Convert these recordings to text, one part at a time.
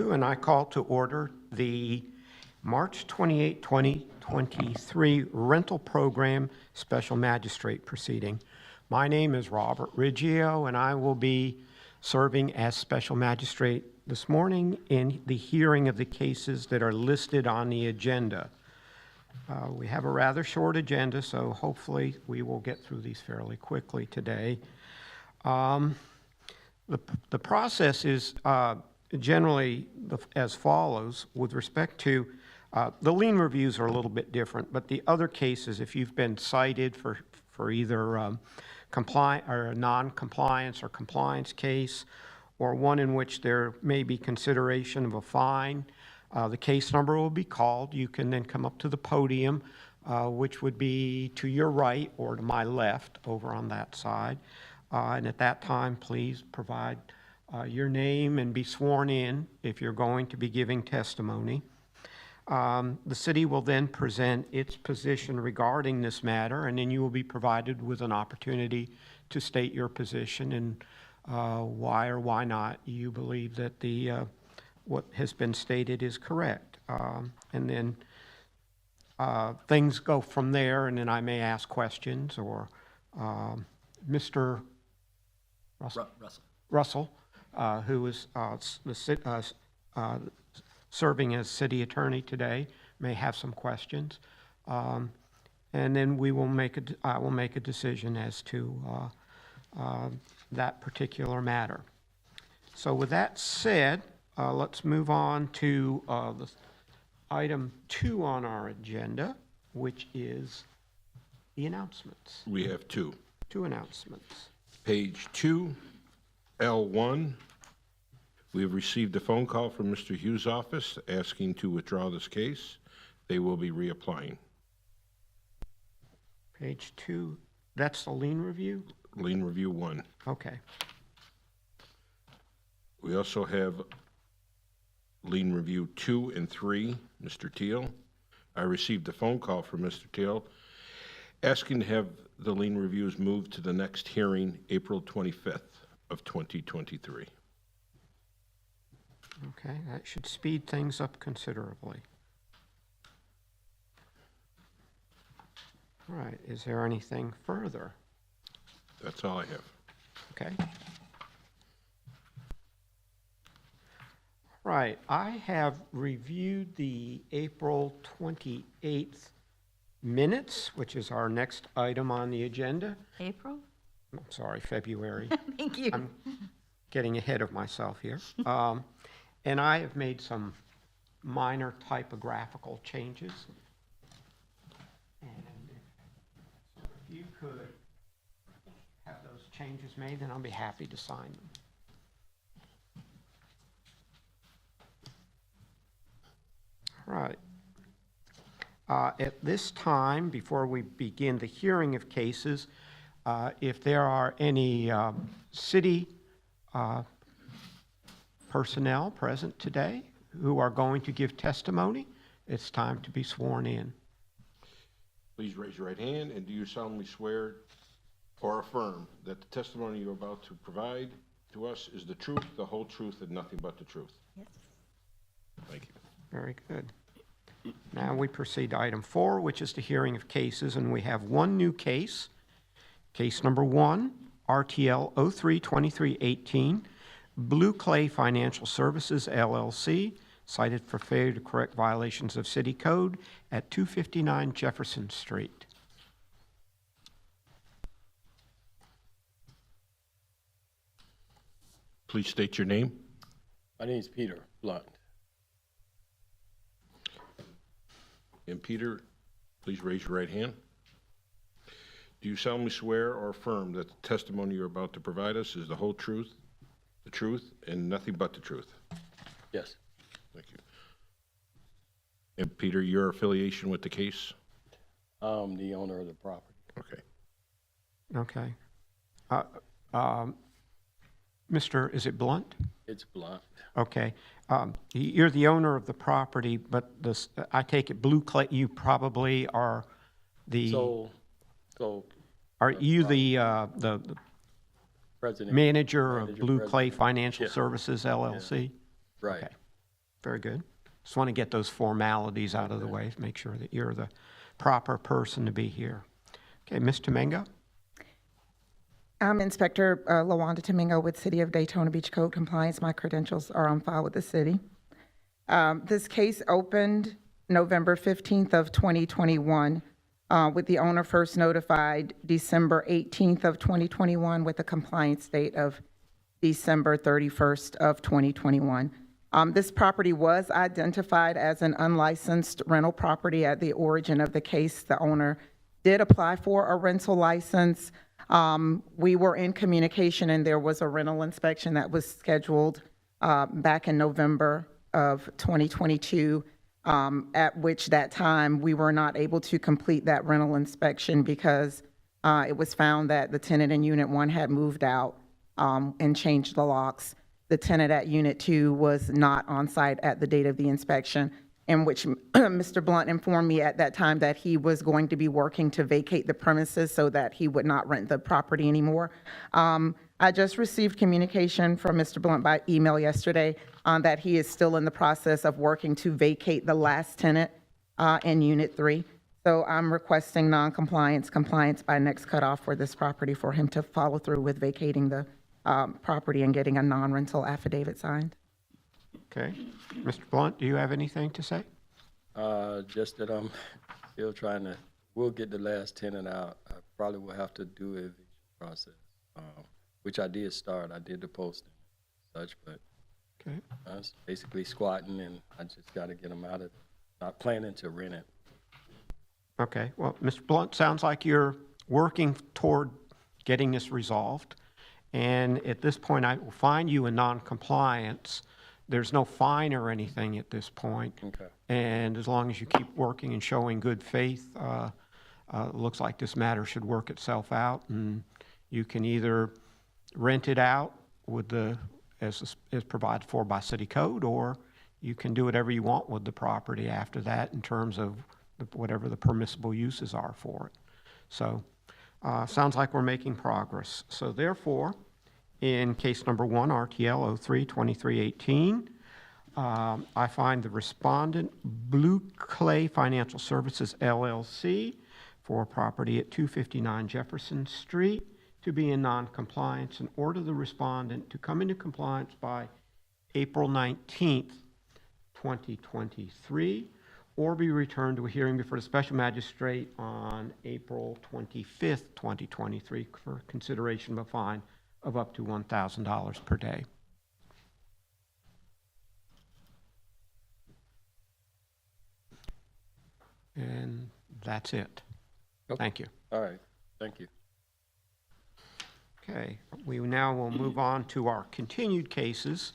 And I call to order the March 28, 2023 Rental Program Special Magistrate Proceeding. My name is Robert Riggio, and I will be serving as Special Magistrate this morning in the hearing of the cases that are listed on the agenda. We have a rather short agenda, so hopefully we will get through these fairly quickly today. The process is generally as follows. With respect to the lien reviews are a little bit different, but the other cases, if you've been cited for either compliant or a non-compliance or compliance case, or one in which there may be consideration of a fine, the case number will be called. You can then come up to the podium, which would be to your right or to my left over on that side. And at that time, please provide your name and be sworn in if you're going to be giving testimony. The city will then present its position regarding this matter, and then you will be provided with an opportunity to state your position and why or why not you believe that the what has been stated is correct. And then things go from there, and then I may ask questions, or Mr. Russell, who is serving as city attorney today, may have some questions. And then I will make a decision as to that particular matter. So with that said, let's move on to the item 2 on our agenda, which is the announcements. We have two. Two announcements. Page 2, L1. We have received a phone call from Mr. Hughes' office asking to withdraw this case. They will be reapplying. Page 2, that's the lien review? Lien review 1. Okay. We also have lien review 2 and 3, Mr. Teal. I received a phone call from Mr. Teal asking to have the lien reviews moved to the next hearing, April 25th of 2023. Okay, that should speed things up considerably. All right, is there anything further? That's all I have. Okay. Right, I have reviewed the April 28th minutes, which is our next item on the agenda. April? I'm sorry, February. Thank you. I'm getting ahead of myself here. And I have made some minor typographical changes. And if you could have those changes made, then I'll be happy to sign them. Right. At this time, before we begin the hearing of cases, if there are any city personnel present today who are going to give testimony, it's time to be sworn in. Please raise your right hand, and do you solemnly swear or affirm that the testimony you're about to provide to us is the truth, the whole truth, and nothing but the truth? Yes. Thank you. Very good. Now we proceed to item 4, which is the hearing of cases, and we have one new case. Case number 1, RTL 03-2318, Blue Clay Financial Services, LLC, cited for failure to correct violations of city code at 259 Jefferson Street. Please state your name. My name is Peter Blunt. And Peter, please raise your right hand. Do you solemnly swear or affirm that the testimony you're about to provide us is the whole truth, the truth, and nothing but the truth? Yes. Thank you. And Peter, your affiliation with the case? I'm the owner of the property. Okay. Okay. Mr., is it Blunt? It's Blunt. Okay. You're the owner of the property, but I take it Blue Clay, you probably are the... So are you the president. manager of Blue president. Clay Financial Yeah. Services, LLC? Right. Okay. Very good. Just want to get those formalities out of the way, make sure that you're the proper person to be here. Okay, Ms. Domingo? I'm Inspector LaWanda Domingo with City of Daytona Beach Code Compliance. My credentials are on file with the city. This case opened November 15th of 2021, with the owner first notified December 18th of 2021 with a compliance date of December 31st of 2021. This property was identified as an unlicensed rental property at the origin of the case. The owner did apply for a rental license. We were in communication, and there was a rental inspection that was scheduled back in November of 2022, at which that time we were not able to complete that rental inspection because it was found that the tenant in Unit 1 had moved out and changed the locks. The tenant at Unit 2 was not on site at the date of the inspection, in which Mr. Blunt informed me at that time that he was going to be working to vacate the premises so that he would not rent the property anymore. I just received communication from Mr. Blunt by email yesterday that he is still in the process of working to vacate the last tenant in Unit 3. So I'm requesting compliance by next cutoff for this property for him to follow through with vacating the property and getting a non-rental affidavit signed. Okay. Mr. Blunt, do you have anything to say? Just that I'm still trying to, we'll get the last tenant out. I probably will have to do an eviction process, which I did start. I did the posting and such, but Okay. I was basically squatting, and I just got to get them out of, not planning to rent it. Okay. Well, Mr. Blunt, sounds like you're working toward getting this resolved. And at this point, I will find you in non-compliance. There's no fine or anything at this point. Okay. And as long as you keep working and showing good faith, it looks like this matter should work itself out. And you can either rent it out with as provided for by city code, or you can do whatever you want with the property after that in terms of whatever the permissible uses are for it. So sounds like we're making progress. So therefore, in case number 1, RTL 03-2318, I find the respondent, Blue Clay Financial Services, LLC, for property at 259 Jefferson Street to be in non-compliance, and order the respondent to come into compliance by April 19th, 2023, or be returned to a hearing before the special magistrate on April 25th, 2023, for consideration of a fine of up to $1,000 per day. And that's it. Okay. Thank you. All right. Thank you. Okay, we now will move on to our continued cases.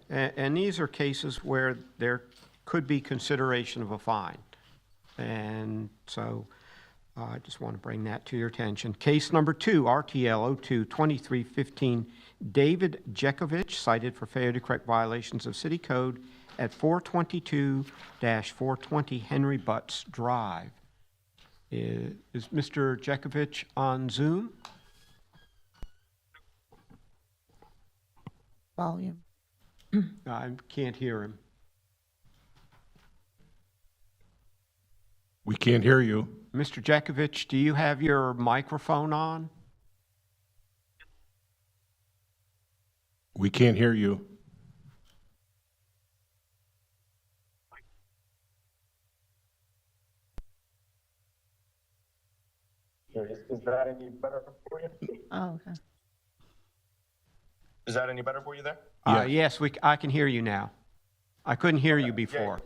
And these are cases where there could be consideration of a fine. And so I just want to bring that to your attention. Case number 2, RTL 02-2315, David Jekovich, cited for failure to correct violations of city code at 422-420 Henry Butts Drive. Is Mr. Jekovich on Zoom? Volume. I can't hear him. We can't hear you. Mr. Jekovich, do you have your microphone on? We can't hear you. Is that any better for you? Oh, okay. Is that any better for you there? Yes, I can hear you now. I couldn't hear you before.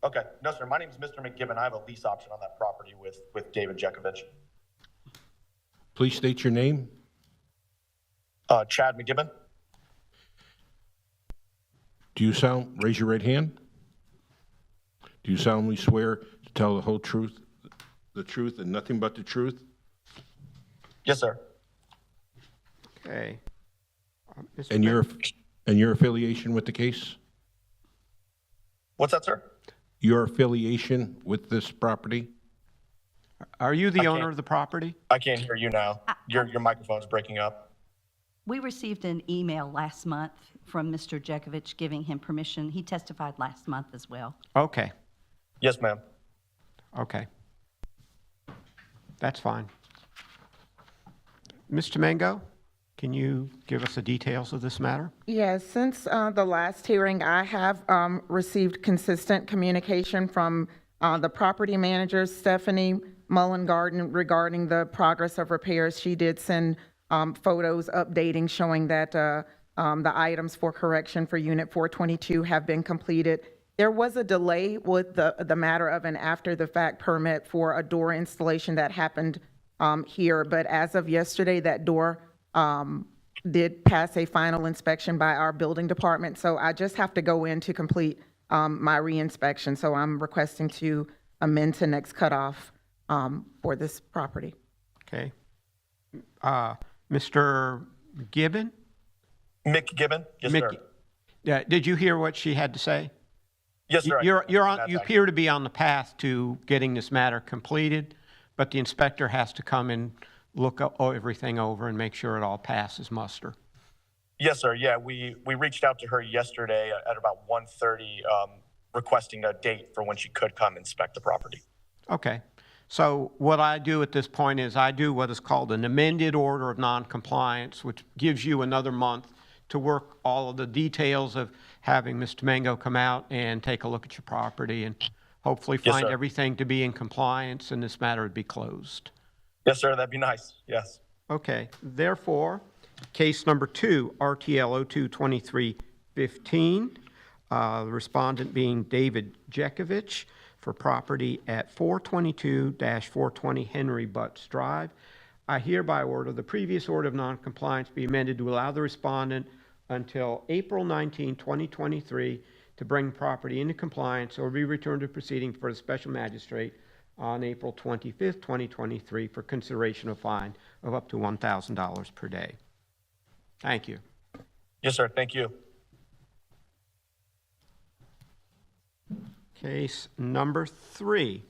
Okay. No, sir. My name is Mr. McGibbon. I have a lease option on that property with David Jekovich. Please state your name. Chad McGibbon. Do you raise your right hand? Do you solemnly swear to tell the whole truth, the truth, and nothing but the truth? Yes, sir. Okay. Mr. And your affiliation with the case? What's that, sir? Your affiliation with this property? Are you the I owner can't- of the property? I can't hear you now. Your microphone's breaking up. We received an email last month from Mr. Jekovich giving him permission. He testified last month as well. Okay, Yes, ma'am. okay. That's fine. Mr. Mango, can you give us the details of this matter? Yes, since the last hearing, I have received consistent communication from the property manager, Stephanie Mullengarden, regarding the progress of repairs. She did send photos updating showing that the items for correction for Unit 422 have been completed. There was a delay with the matter of an after-the-fact permit for a door installation that happened here, but as of yesterday, that door did pass a final inspection by our building department, so I just have to go in to complete my re-inspection. So I'm requesting to amend to next cutoff for this property. Okay. Mr. Gibbon? Mick Gibbon? Yes, Mick- sir. Yeah, did you hear what she had to say? Yes, sir. You appear to be on the path to getting this matter completed, but the inspector has to come and look everything over and make sure it all passes muster. Yes, sir. Yeah, we reached out to her yesterday at about 1:30, requesting a date for when she could come inspect the property. Okay. So what I do at this point is I do what is called an amended order of noncompliance, which gives you another month to work all of the details of having Mr. Mango come out and take a look at your property and hopefully Yes, find sir. everything to be in compliance and this matter would be closed. Yes, sir. That'd be nice. Yes. Okay, therefore, case number 2, RTL 02-2315, the respondent being David Jekovich for property at 422-420 Henry Butts Drive. I hereby order the previous order of noncompliance be amended to allow the respondent until April 19, 2023 to bring property into compliance or be returned to proceeding for the special magistrate on April 25th, 2023 for consideration of fine of up to $1,000 per day. Thank you. Yes, sir. Thank you. Case number 3,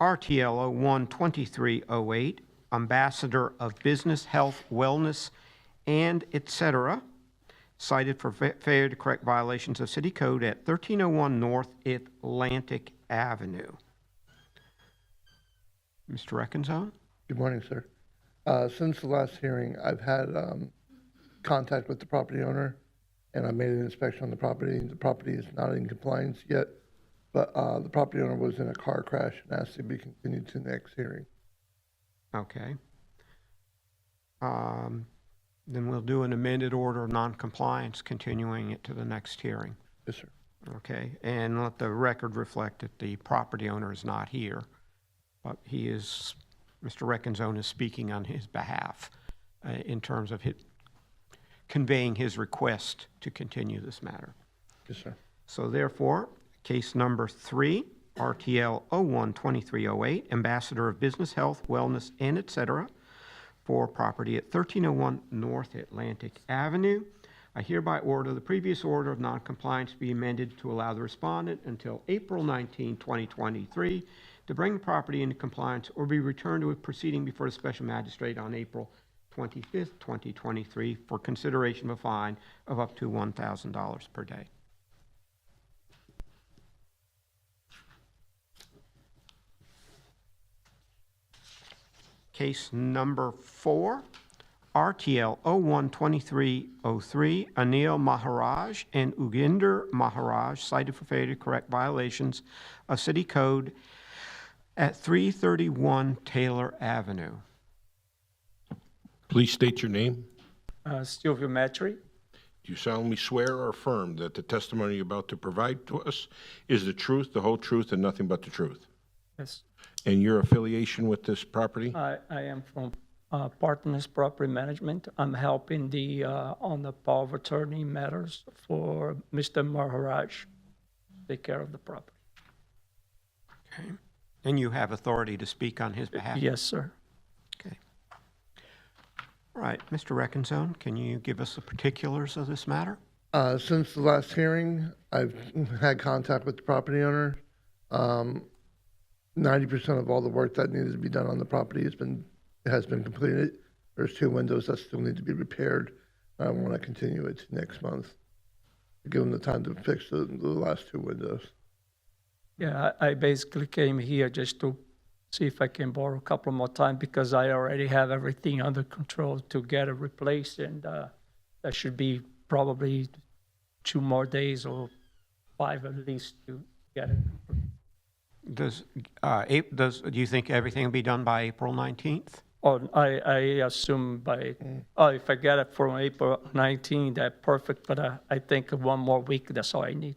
RTL 01-2308, Ambassador of Business, Health, Wellness, and etc., cited for failure to correct violations of City Code at 1301 North Atlantic Avenue. Mr. Reckenzone? Good morning, sir. Since the last hearing, I've had contact with the property owner, and I made an inspection on the property. The property is not in compliance yet, but the property owner was in a car crash and asked to be continued to the next hearing. Okay. Then we'll do an amended order of noncompliance, continuing it to the next hearing. Yes, sir. Okay, and let the record reflect that the property owner is not here, but he is, Mr. Reckenzone is speaking on his behalf in terms of conveying his request to continue this matter. Yes, sir. So therefore, case number 3, RTL 01-2308, Ambassador of Business, Health, Wellness, and etc., for property at 1301 North Atlantic Avenue. I hereby order the previous order of noncompliance be amended to allow the respondent until April 19, 2023 to bring the property into compliance or be returned to a proceeding before the special magistrate on April 25th, 2023 for consideration of a fine of up to $1,000 per day. Case number 4, RTL 01-2303, Anil Maharaj and Uginder Maharaj, cited for failure to correct violations of City Code at 331 Taylor Avenue. Please state your name. Silvio Matri. Do you solemnly swear or affirm that the testimony you're about to provide to us is the truth, the whole truth, and nothing but the truth? Yes, And your affiliation with this property? I am from Partners Property Management. I'm helping on the power of attorney matters for Mr. Maharaj, take care of the property. Okay. And you have authority to speak on his behalf? Yes, sir. Okay. All right, Mr. Reckenzone, can you give us the particulars of this matter? Since the last hearing, I've had contact with the property owner. 90% of all the work that needed to be done on the property has been completed. There's 2 windows that still need to be repaired I want to continue it to next month. Give them the time to fix the last 2 windows. Yeah, I basically came here just to see if I can borrow a couple more time because I already have everything under control to get it replaced, and that should be probably 2 more days or 5 at least to get it. Do you think everything will be done by April 19th? Oh, I assume by, if I get it from April 19, that's perfect, but I think 1 more week, that's all I need.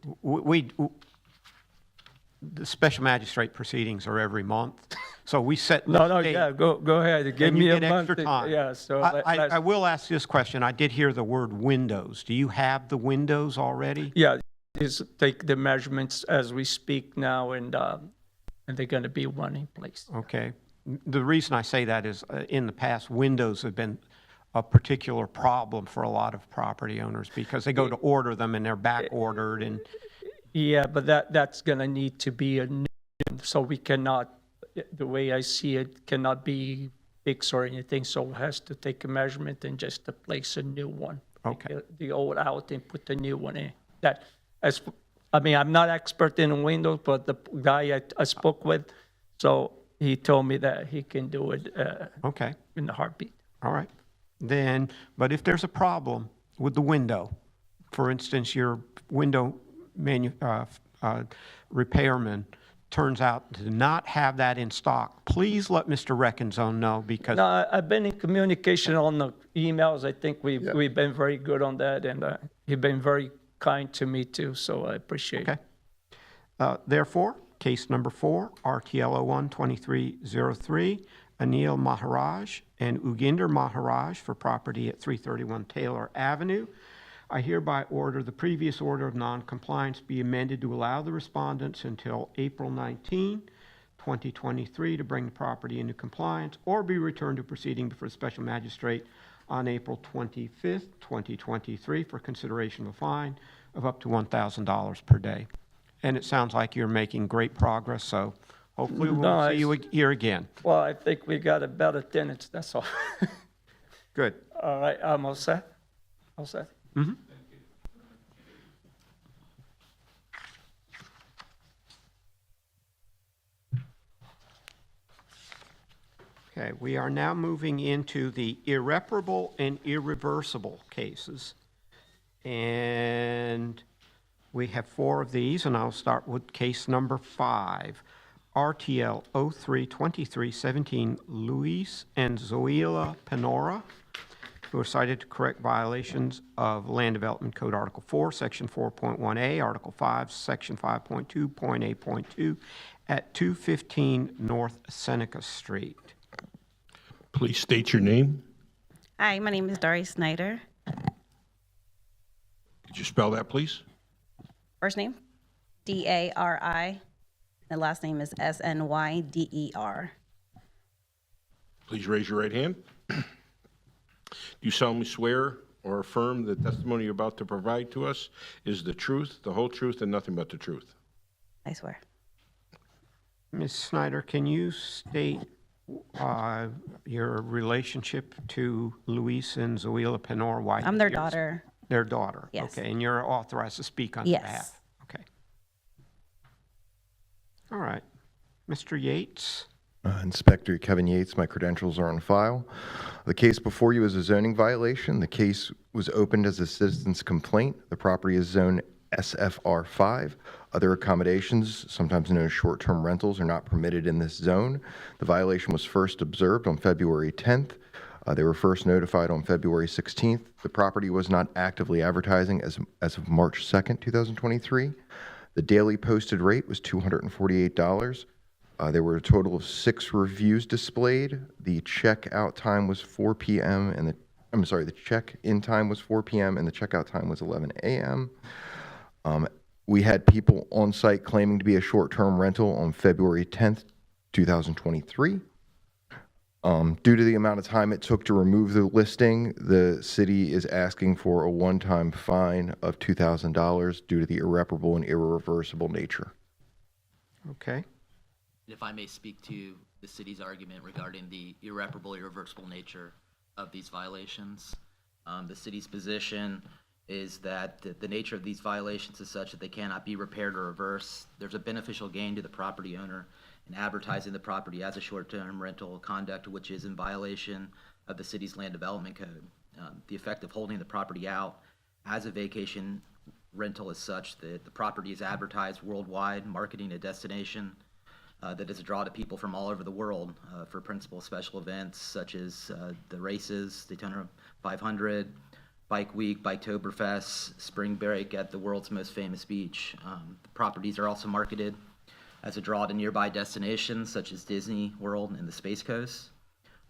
The special magistrate proceedings are every month, so we set. No, the date, yeah, go ahead, give and you me a get month. extra time. Yeah, so I will ask this question. I did hear the word windows. Do you have the windows already? yeah, is take the measurements as we speak now, and they're gonna be one in place. Okay. The reason I say that is in the past, windows have been a particular problem for a lot of property owners because they go to order them and they're back ordered and. Yeah, but that's gonna need to be a new, so we cannot, the way I see it, cannot be fixed or anything, so it has to take a measurement and just to place a new one. Okay. Take the old out and put the new one in. I mean, I'm not expert in windows, but the guy I spoke with, so he told me that he can do it Okay. in a heartbeat. All right. Then, but if there's a problem with the window, for instance, your window repairman turns out to not have that in stock, please let Mr. Reckenzone know because. No, I've been in communication on the emails. I think we've been very good on that, and he's been very kind to me too, so I appreciate it. Okay. Therefore, case number 4, RTL 01-2303, Anil Maharaj and Uginder Maharaj for property at 331 Taylor Avenue. I hereby order the previous order of noncompliance be amended to allow the respondents until April 19, 2023 to bring the property into compliance or be returned to proceeding before the special magistrate on April 25th, 2023 for consideration of a fine of up to $1,000 per day. And it sounds like you're making great progress, so hopefully we'll see you here again. Well, I think we got a better tenants, that's all. Good. All right, I'm all set? All set? Mm-hmm. Okay, we are now moving into the irreparable and irreversible cases. And we have 4 of these, and I'll start with case number 5. RTL 03-2317, Luis and Zoila Penora, who are cited to correct violations of Land Development Code Article 4, Section 4.1A, Article 5, Section 5.2.A.2 at 215 North Seneca Street. Please state your name. Hi, my name is Dory Snyder. Could you spell that, please? First name, D-A-R-I. The last name is S-N-Y-D-E-R. Please raise your right hand. Do you solemnly swear or affirm the testimony you're about to provide to us is the truth, the whole truth, and nothing but the truth? I swear. Ms. Snyder, can you state your relationship to Luis and Zoila Penor? Why I'm their daughter. Their daughter? Yes. Okay, and you're authorized to speak on Yes. behalf? Okay. All right. Mr. Yates? Inspector Kevin Yates, my credentials are on file. The case before you is a zoning violation. The case was opened as a citizen's complaint. The property is zone SFR 5. Other accommodations, sometimes known as short-term rentals, are not permitted in this zone. The violation was first observed on February 10th. They were first notified on February 16th. The property was not actively advertising as of March 2nd, 2023. The daily posted rate was $248. There were a total of 6 reviews displayed. The check-out time was 4 p.m. and the check-in time was 4 p.m. and the checkout time was 11 a.m. We had people on site claiming to be a short-term rental on February 10th, 2023. Due to the amount of time it took to remove the listing, the city is asking for a one-time fine of $2,000 due to the irreparable and irreversible nature. Okay. If I may speak to the city's argument regarding the irreparable, irreversible nature of these violations. The city's position is that the nature of these violations is such that they cannot be repaired or reversed. There's a beneficial gain to the property owner in advertising the property as a short-term rental, conduct which is in violation of the city's land development code. The effect of holding the property out as a vacation rental is such that the property is advertised worldwide, marketing a destination that is a draw to people from all over the world for principal special events such as the races, Daytona 500, Bike Week, Biketoberfest, Spring Break at the world's most famous beach. The properties are also marketed as a draw to nearby destinations such as Disney World and the Space Coast.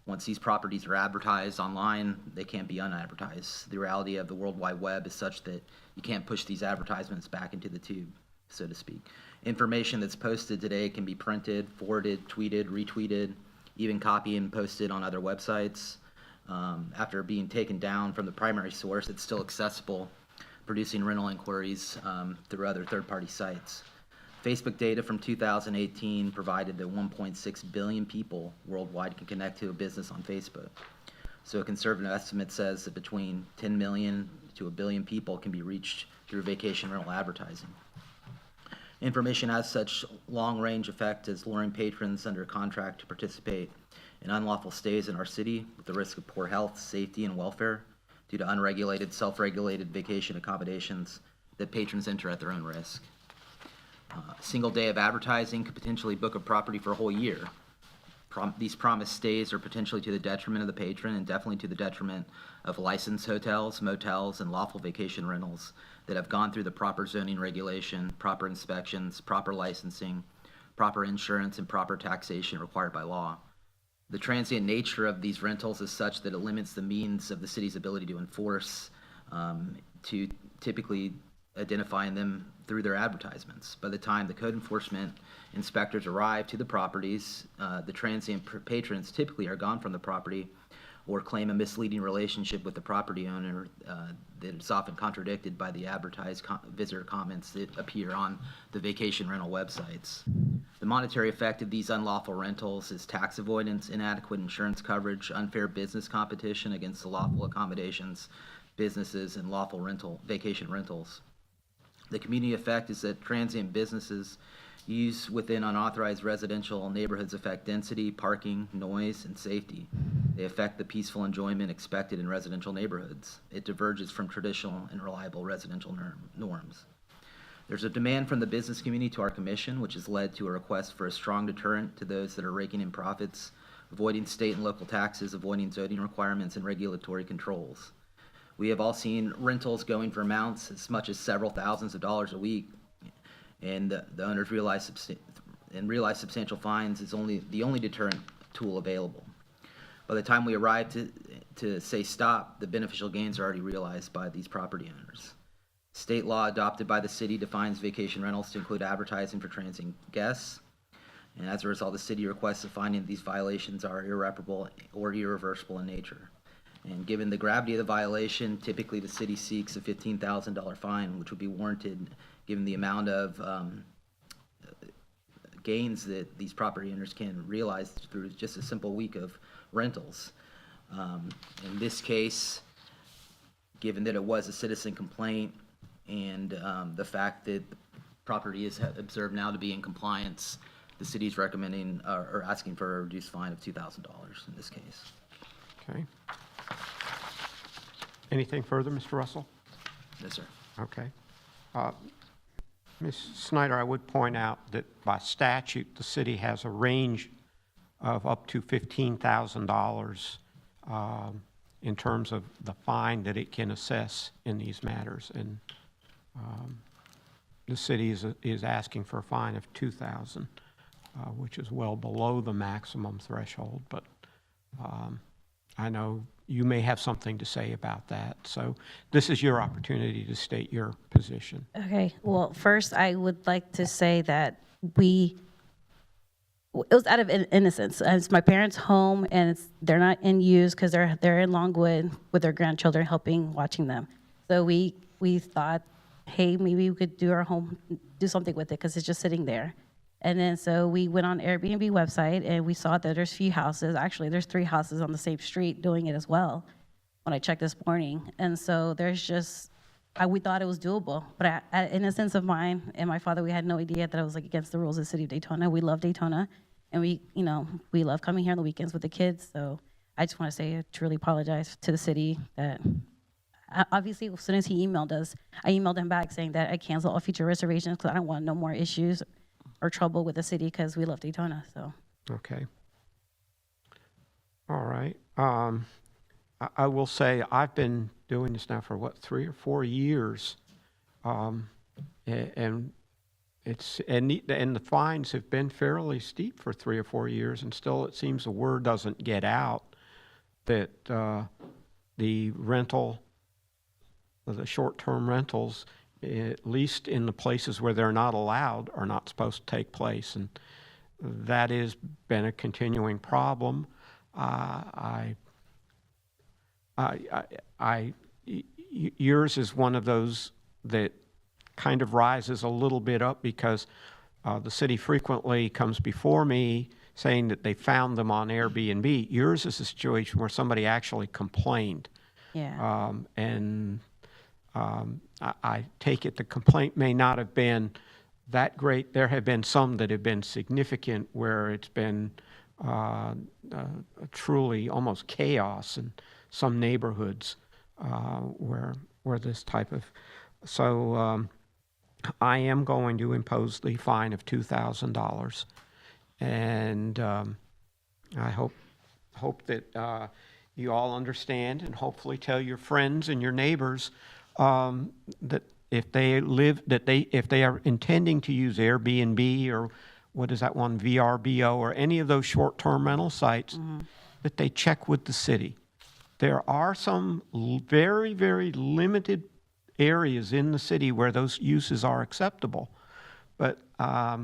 Once these properties are advertised online, they can't be unadvertised. The reality of the World Wide Web is such that you can't push these advertisements back into the tube, so to speak. Information that's posted today can be printed, forwarded, tweeted, retweeted, even copied and posted on other websites. After being taken down from the primary source, it's still accessible, producing rental inquiries through other third-party sites. Facebook data from 2018 provided that 1.6 billion people worldwide can connect to a business on Facebook. So a conservative estimate says that between 10 million to 1 billion people can be reached through vacation rental advertising. Information has such long-range effect as luring patrons under contract to participate in unlawful stays in our city with the risk of poor health, safety, and welfare due to unregulated, self-regulated vacation accommodations that patrons enter at their own risk. A single day of advertising could potentially book a property for a whole year. These promised stays are potentially to the detriment of the patron and definitely to the detriment of licensed hotels, motels, and lawful vacation rentals that have gone through the proper zoning regulation, proper inspections, proper licensing, proper insurance, and proper taxation required by law. The transient nature of these rentals is such that it limits the means of the city's ability to enforce, to typically identifying them through their advertisements. By the time the code enforcement inspectors arrive to the properties, the transient patrons typically are gone from the property or claim a misleading relationship with the property owner that is often contradicted by the advertised visitor comments that appear on the vacation rental websites. The monetary effect of these unlawful rentals is tax avoidance, inadequate insurance coverage, unfair business competition against the lawful accommodations, businesses, and lawful vacation rentals. The community effect is that transient businesses used within unauthorized residential neighborhoods affect density, parking, noise, and safety. They affect the peaceful enjoyment expected in residential neighborhoods. It diverges from traditional and reliable residential norms. There's a demand from the business community to our commission, which has led to a request for a strong deterrent to those that are raking in profits, avoiding state and local taxes, avoiding zoning requirements, and regulatory controls. We have all seen rentals going for amounts as much as several thousands of dollars a week, and the owners realize substantial fines is the only deterrent tool available. By the time we arrive to say stop, the beneficial gains are already realized by these property owners. State law adopted by the city defines vacation rentals to include advertising for transient guests, and as a result, the city requests a finding that these violations are irreparable or irreversible in nature. And given the gravity of the violation, typically the city seeks a $15,000 fine, which would be warranted given the amount of gains that these property owners can realize through just a simple week of rentals. In this case, given that it was a citizen complaint and the fact that the property is observed now to be in compliance, the city's recommending or asking for a reduced fine of $2,000 in this case. Okay. Anything further, Mr. Russell? Yes, sir. Okay. Ms. Snyder, I would point out that by statute, the city has a range of up to $15,000 in terms of the fine that it can assess in these matters. And the city is asking for a fine of $2,000, which is well below the maximum threshold. But I know you may have something to say about that. So this is your opportunity to state your position. Okay, well, first, I would like to say that it was out of innocence. It's my parents' home, and they're not in use because they're in Longwood with their grandchildren helping, watching them. So we thought, hey, maybe we could do something with it because it's just sitting there. And then so we went on Airbnb website and we saw that there's few houses. Actually, there's 3 houses on the same street doing it as well. when I checked this morning. And so there's just, we thought it was doable, but in a sense of mine and my father, we had no idea that it was like against the rules of the city of Daytona. We love Daytona, and we love coming here on the weekends with the kids. So I just want to say I truly apologize to the city that obviously as soon as he emailed us, I emailed him back saying that I cancel all future reservations because I don't want no more issues or trouble with the city because we love Daytona. So Okay. All right. I will say I've been doing this now for 3 or 4 years, and the fines have been fairly steep for 3 or 4 years, and still it seems the word doesn't get out that the short-term rentals, at least in the places where they're not allowed, are not supposed to take place, and that has been a continuing problem. Yours is one of those that kind of rises a little bit up because the city frequently comes before me saying that they found them on Airbnb. Yours is a situation where somebody actually complained. yeah. I take it the complaint may not have been that great. There have been some that have been significant where it's been truly almost chaos in some neighborhoods where this type of. So I am going to impose the fine of $2,000, and I hope that you all understand, and hopefully tell your friends and your neighbors that if they are intending to use Airbnb or what is that one, VRBO, or any of those short-term rental sites, that they check with the city. There are some very, very limited areas in the city where those uses are acceptable, but I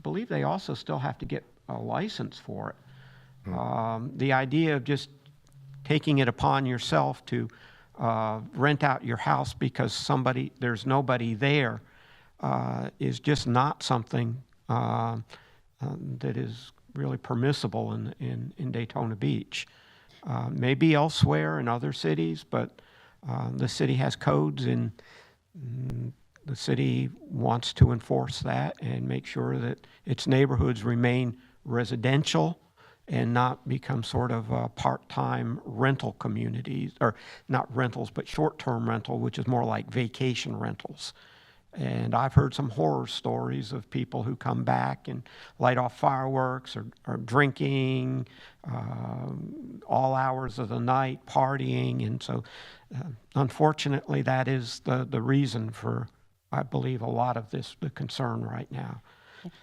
believe they also still have to get a license for it. The idea of just taking it upon yourself to rent out your house because there's nobody there is just not something that is really permissible in Daytona Beach. Maybe elsewhere in other cities, but the city has codes, and the city wants to enforce that and make sure that its neighborhoods remain residential and not become sort of part-time rental communities, or not rentals, but short-term rental, which is more like vacation rentals. And I've heard some horror stories of people who come back and light off fireworks or drinking all hours of the night, partying. And so, unfortunately, that is the reason for, I believe, a lot of the concern right now.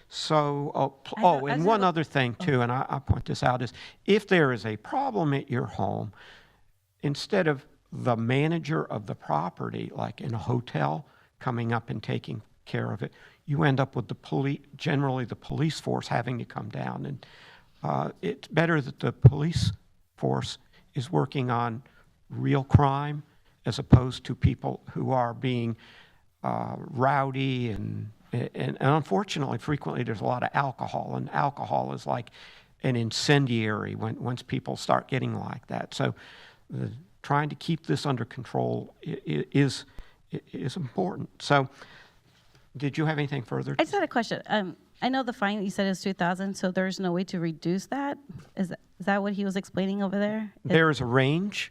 So, and one other thing too, and I point this out, is if there is a problem at your home, instead of the manager of the property, like in a hotel, coming up and taking care of it, you end up with generally the police force having to come down. And it's better that the police force is working on real crime as opposed to people who are being rowdy and unfortunately, frequently there's a lot of alcohol, and alcohol is like an incendiary once people start getting like that. So trying to keep this under control is important. So did you have anything further? I just had a question. I know the fine you said is $2,000, so there's no way to reduce that? Is that what he was explaining over there? There is a range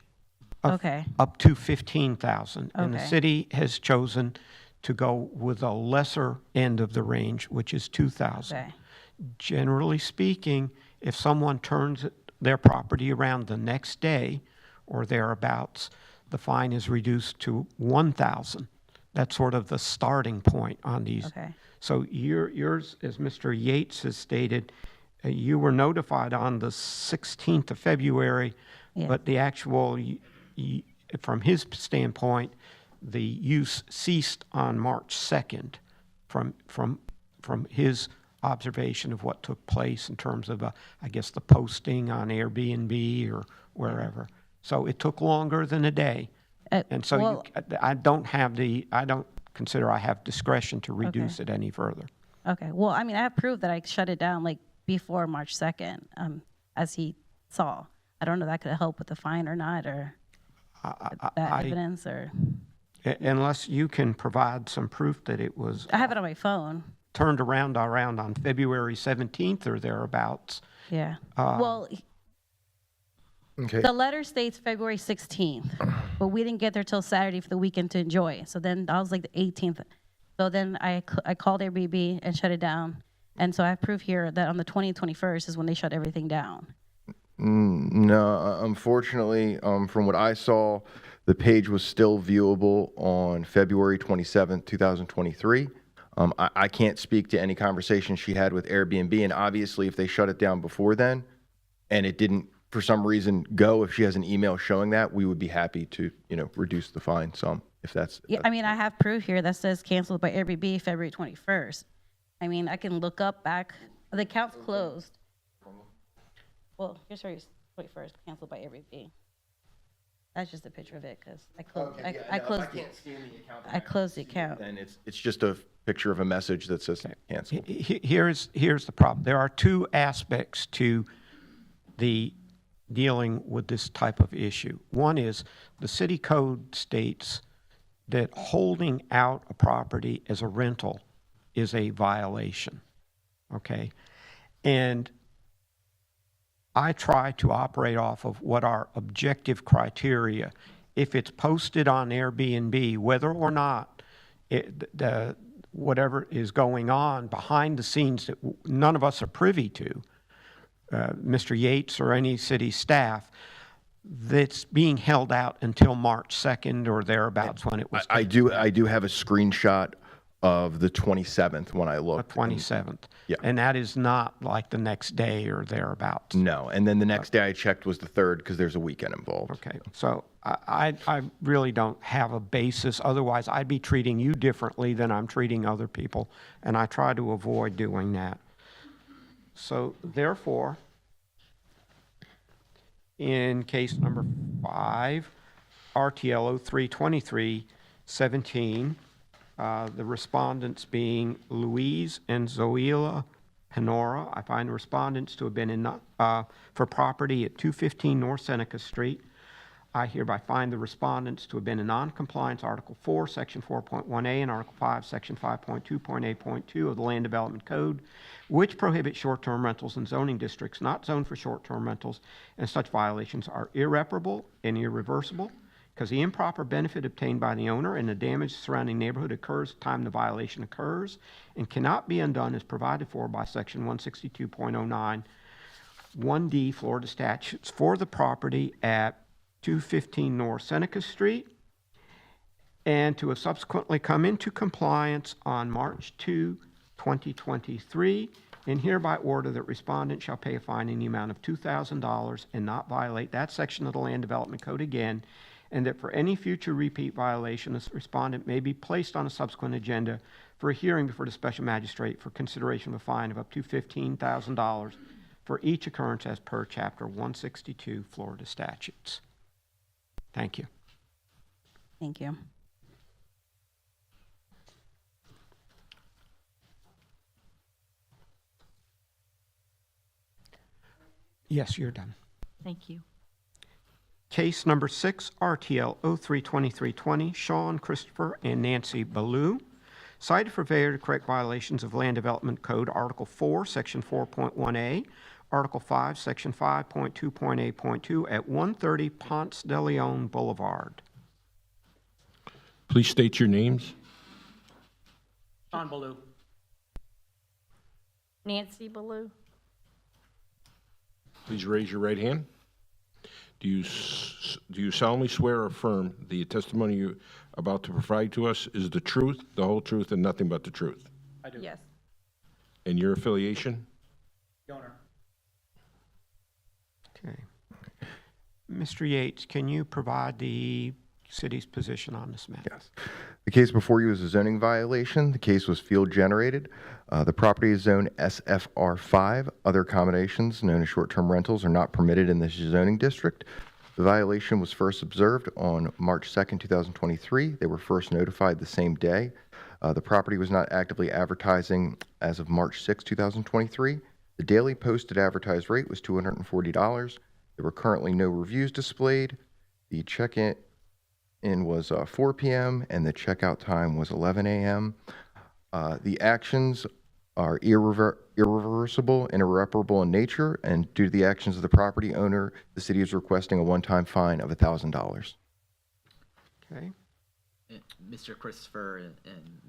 of Okay. up to $15,000, and the Okay. city has chosen to go with the lesser end of the range, which is $2,000. Okay. Generally speaking, if someone turns their property around the next day or thereabouts, the fine is reduced to $1,000. That's sort of the starting point on these. Okay. So yours, as Mr. Yates has stated, you were notified on the 16th of February, Yeah. but the actual, from his standpoint, the use ceased on March 2nd from his observation of what took place in terms of, I guess, the posting on Airbnb or wherever. So it took longer than a day. And so I don't consider I have discretion to reduce it any further. Okay. Well, I mean, I have proof that I shut it down like before March 2nd, as he saw. I don't know if that could help with the fine or not, or. that I- evidence, or? Unless you can provide some proof that it was I have it on my phone. turned around on February 17th or thereabouts. Yeah. Well, Okay. the letter states February 16th, but we didn't get there till Saturday for the weekend to enjoy. So then I was like the 18th. So then I called Airbnb and shut it down. And so I have proof here that on the 20th, 21st is when they shut everything down. No, unfortunately, from what I saw, the page was still viewable on February 27th, 2023. I can't speak to any conversation she had with Airbnb, and obviously if they shut it down before then and it didn't for some reason go, if she has an email showing that, we would be happy to, reduce the fine some, if that's. Yeah, I mean, I have proof here that says canceled by Airbnb February 21st. I mean, I can look up back, the account's closed. Well, here's February 21st, canceled by Airbnb. That's just a picture of it, because I closed the account. Then it's just a picture of a message that says cancel. Here's the problem. There are two aspects to the dealing with this type of issue. One is the city code states that holding out a property as a rental is a violation, okay? And I try to operate off of what are objective criteria. If it's posted on Airbnb, whether or not whatever is going on behind the scenes that none of us are privy to, Mr. Yates or any city staff, that's being held out until March 2nd or thereabouts when it was. I do have a screenshot of the 27th when I looked. The 27th. Yeah. And that is not like the next day or thereabouts. No, and then the next day I checked was the 3rd because there's a weekend involved. Okay, so I really don't have a basis. Otherwise, I'd be treating you differently than I'm treating other people, and I try to avoid doing that. So therefore, in case number 5, RTL 032317, the respondents being Louise and Zoila Penora. I find the respondents to have been in for property at 215 North Seneca Street. I hereby find the respondents to have been in noncompliance Article 4, Section 4.1a, and Article 5, Section 5.2.8.2 of the Land Development Code, which prohibit short-term rentals in zoning districts not zoned for short-term rentals, and such violations are irreparable and irreversible, because the improper benefit obtained by the owner and the damage to the surrounding neighborhood occurs at the time the violation occurs and cannot be undone as provided for by Section 162.09, 1D Florida statutes for the property at 215 North Seneca Street, and to have subsequently come into compliance on March 2, 2023, and hereby order that respondent shall pay a fine in the amount of $2,000 and not violate that section of the Land Development Code again, and that for any future repeat violation, the respondent may be placed on a subsequent agenda for a hearing before the special magistrate for consideration of a fine of up to $15,000 for each occurrence as per Chapter 162 Florida statutes. Thank you. Thank you. Yes, you're done. Thank you. Case number 6, RTL 032320, Sean Christopher and Nancy Ballou, cited for failure to correct violations of Land Development Code, Article 4, Section 4.1a, Article 5, Section 5.2.8.2 at 130 Ponce de Leon Boulevard. Please state your names. Sean Ballou. Nancy Ballou. Please raise your right hand. Do you solemnly swear or affirm the testimony you're about to provide to us is the truth, the whole truth, and nothing but the truth? I do. Yes. And your affiliation? The owner. Okay. Mr. Yates, can you provide the city's position on this matter? Yes. The case before you is a zoning violation. The case was field generated. The property is zoned SFR5. Other accommodations known as short-term rentals are not permitted in this zoning district. The violation was first observed on March 2nd, 2023. They were first notified the same day. The property was not actively advertising as of March 6, 2023. The daily posted advertised rate was $240. There were currently no reviews displayed. The check-in in was 4 p.m. and the checkout time was 11 a.m. The actions are irreversible and irreparable in nature, and due to the actions of the property owner, the city is requesting a one-time fine of $1,000. Okay. Mr. Christopher and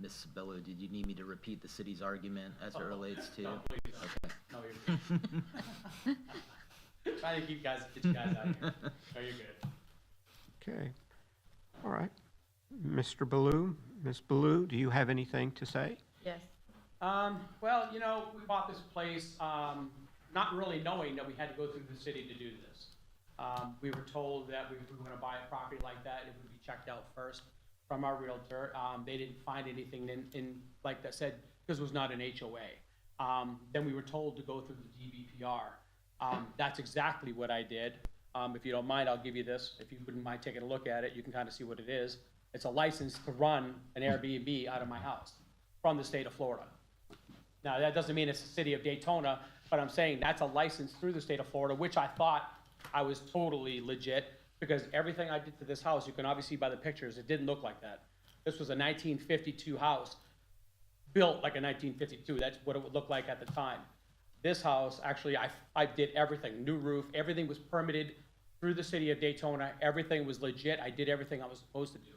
Ms. Bello, did you need me to repeat the city's argument as it relates to? No, please. Okay. No, you're good. Trying to get you guys out of here. No, you're good. Okay. All right. Mr. Ballou, Ms. Ballou, do you have anything to say? Yes. Well, you know, we bought this place not really knowing that we had to go through the city to do this. We were told that if we were going to buy a property like that, it would be checked out first from our realtor. They didn't find anything in like I said, because it was not an HOA. Then we were told to go through the DBPR. That's exactly what I did. If you don't mind, I'll give you this. If you wouldn't mind taking a look at it, you can kind of see what it is. It's a license to run an Airbnb out of my house from the state of Florida. Now, that doesn't mean it's the city of Daytona, but I'm saying that's a license through the state of Florida, which I thought I was totally legit, because everything I did to this house, you can obviously see by the pictures, it didn't look like that. This was a 1952 house, built like a 1952. That's what it would look like at the time. This house, actually, I did everything. New roof, everything was permitted through the city of Daytona. Everything was legit. I did everything I was supposed to do.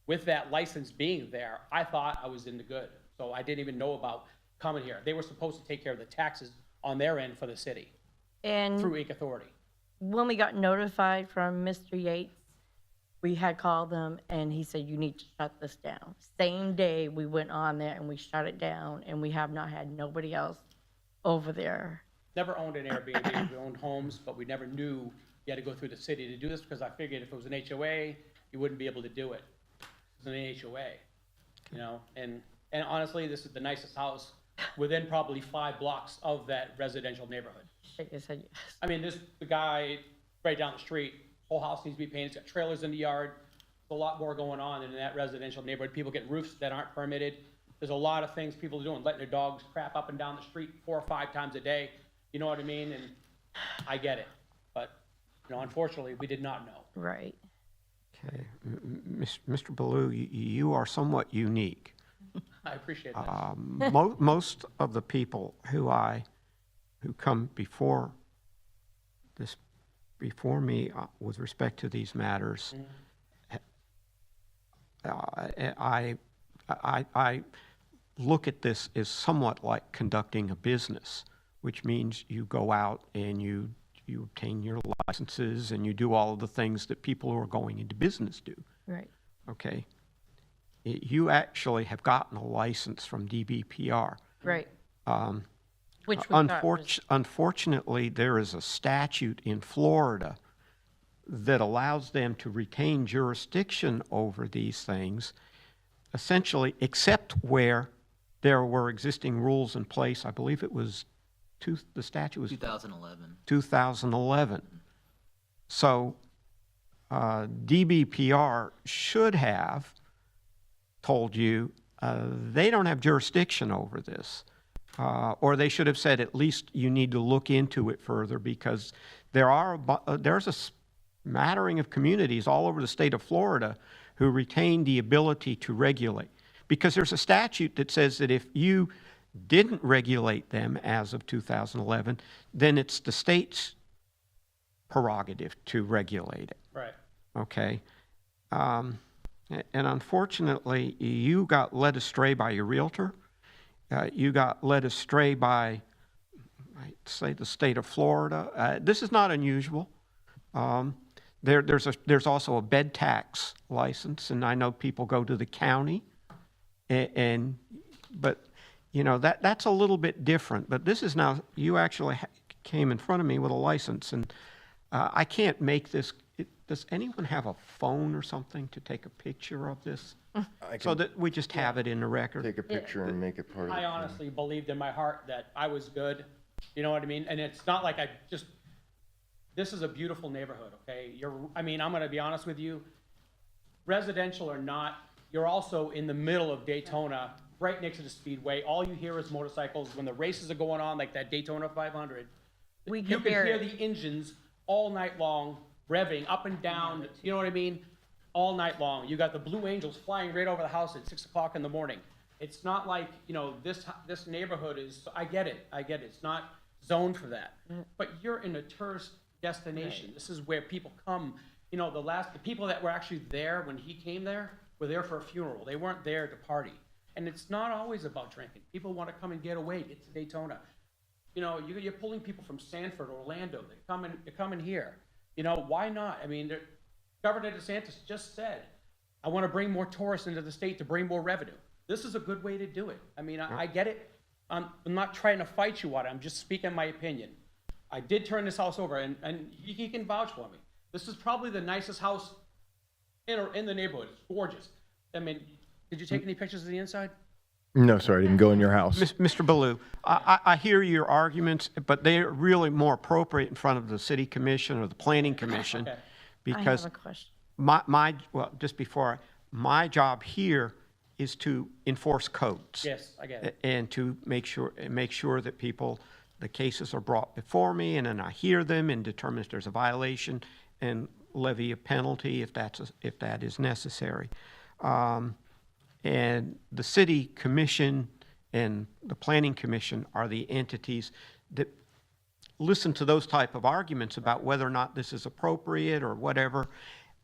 With that license being there, I thought I was in the good. So I didn't even know about coming here. They were supposed to take care of the taxes on their end for the city And through Inc. Authority. when we got notified from Mr. Yates, we had called them and he said, you need to shut this down. Same day we went on there and we shut it down, and we have not had nobody else over there. Never owned an Airbnb. We owned homes, but we never knew you had to go through the city to do this, because I figured if it was an HOA, you wouldn't be able to do it. It's an HOA, you know, and honestly, this is the nicest house within probably 5 blocks of that residential neighborhood. Like I said, yes. I mean, the guy right down the street, whole house needs to be painted, it's got trailers in the yard. There's a lot more going on in that residential neighborhood. People get roofs that aren't permitted. There's a lot of things people are doing, letting their dogs crap up and down the street 4 or 5 times a day. You know what I mean? And I get it. But, you know, unfortunately, we did not know. Right. Okay. Mr. Ballou, you are somewhat unique. I appreciate that. Most of the people who come before me with respect to these matters, I look at this as somewhat like conducting a business, which means you go out and you obtain your licenses and you do all of the things that people who are going into business do. Right. Okay? You actually have gotten a license from DBPR. Right. Which we thought was- Unfortunately, there is a statute in Florida that allows them to retain jurisdiction over these things, essentially, except where there were existing rules in place. I believe it was, the statute was 2011. 2011. So DBPR should have told you they don't have jurisdiction over this. Or they should have said, at least you need to look into it further, because there's a smattering of communities all over the state of Florida who retain the ability to regulate. Because there's a statute that says that if you didn't regulate them as of 2011, then it's the state's prerogative to regulate it. Right. Okay? And unfortunately, you got led astray by your realtor. You got led astray by, I'd say, the state of Florida. This is not unusual. There's also a bed tax license, and I know people go to the county, but you know that's a little bit different. But this is now, you actually came in front of me with a license, and I can't make this. Does anyone have a phone or something to take a picture of this? So that we just have it in the record? Take a picture and make it part of I the honestly believed in my heart that I was good. You know what I mean? And it's not like this is a beautiful neighborhood, okay? I'm going to be honest with you. Residential or not, you're also in the middle of Daytona, right next to the speedway. All you hear is motorcycles. When the races are going on, like that Daytona 500, We you could can hear hear it. the engines all night long revving up and down. You know what I mean? all night long. You got the Blue Angels flying right over the house at 6 o'clock in the morning. It's not like, you know, this neighborhood is, I get it. It's not zoned for that. But you're in a tourist destination. This is where people come. You know, the people that were actually there when he came there were there for a funeral. They weren't there to party. And it's not always about drinking. People want to come and get away, get to Daytona. You know, you're pulling people from Sanford, Orlando. They're coming here. You know, why not? I mean, Governor DeSantis just said, I want to bring more tourists into the state to bring more revenue. This is a good way to do it. I mean, I get it. I'm not trying to fight you on it. I'm just speaking my opinion. I did turn this house over, and he can vouch for me. This is probably the nicest house in the neighborhood. It's gorgeous. I mean, did you take any pictures of the inside? No, sir, I didn't go in your house. Mr. Ballou, I hear your arguments, but they're really more appropriate in front of the city commission or the planning commission. Okay. Because I have a question. just before, my job here is to enforce codes. Yes, I get it. And to make sure that the cases are brought before me, and then I hear them and determine if there's a violation and levy a penalty if that is necessary. And the city commission and the planning commission are the entities that listen to those type of arguments about whether or not this is appropriate or whatever,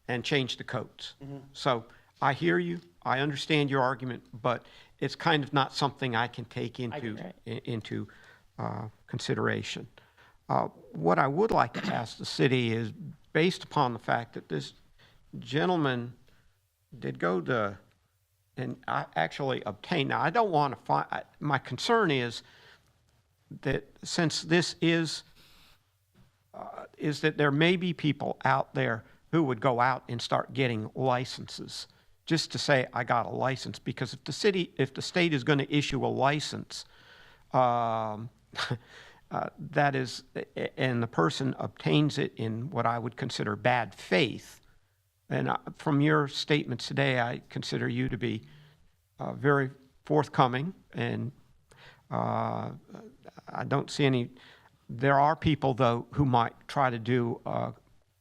and change the codes. So I hear you, I understand your argument, but it's kind of not something I can take into consideration. What I would like to ask the city is, based upon the fact that this gentleman did go to and I actually obtained. Now, I don't want to find, my concern is that since this is that there may be people out there who would go out and start getting licenses just to say, I got a license, because if the state is going to issue a license, that is, and the person obtains it in what I would consider bad faith, and from your statements today, I consider you to be very forthcoming, and I don't see any. There are people, though, who might try to do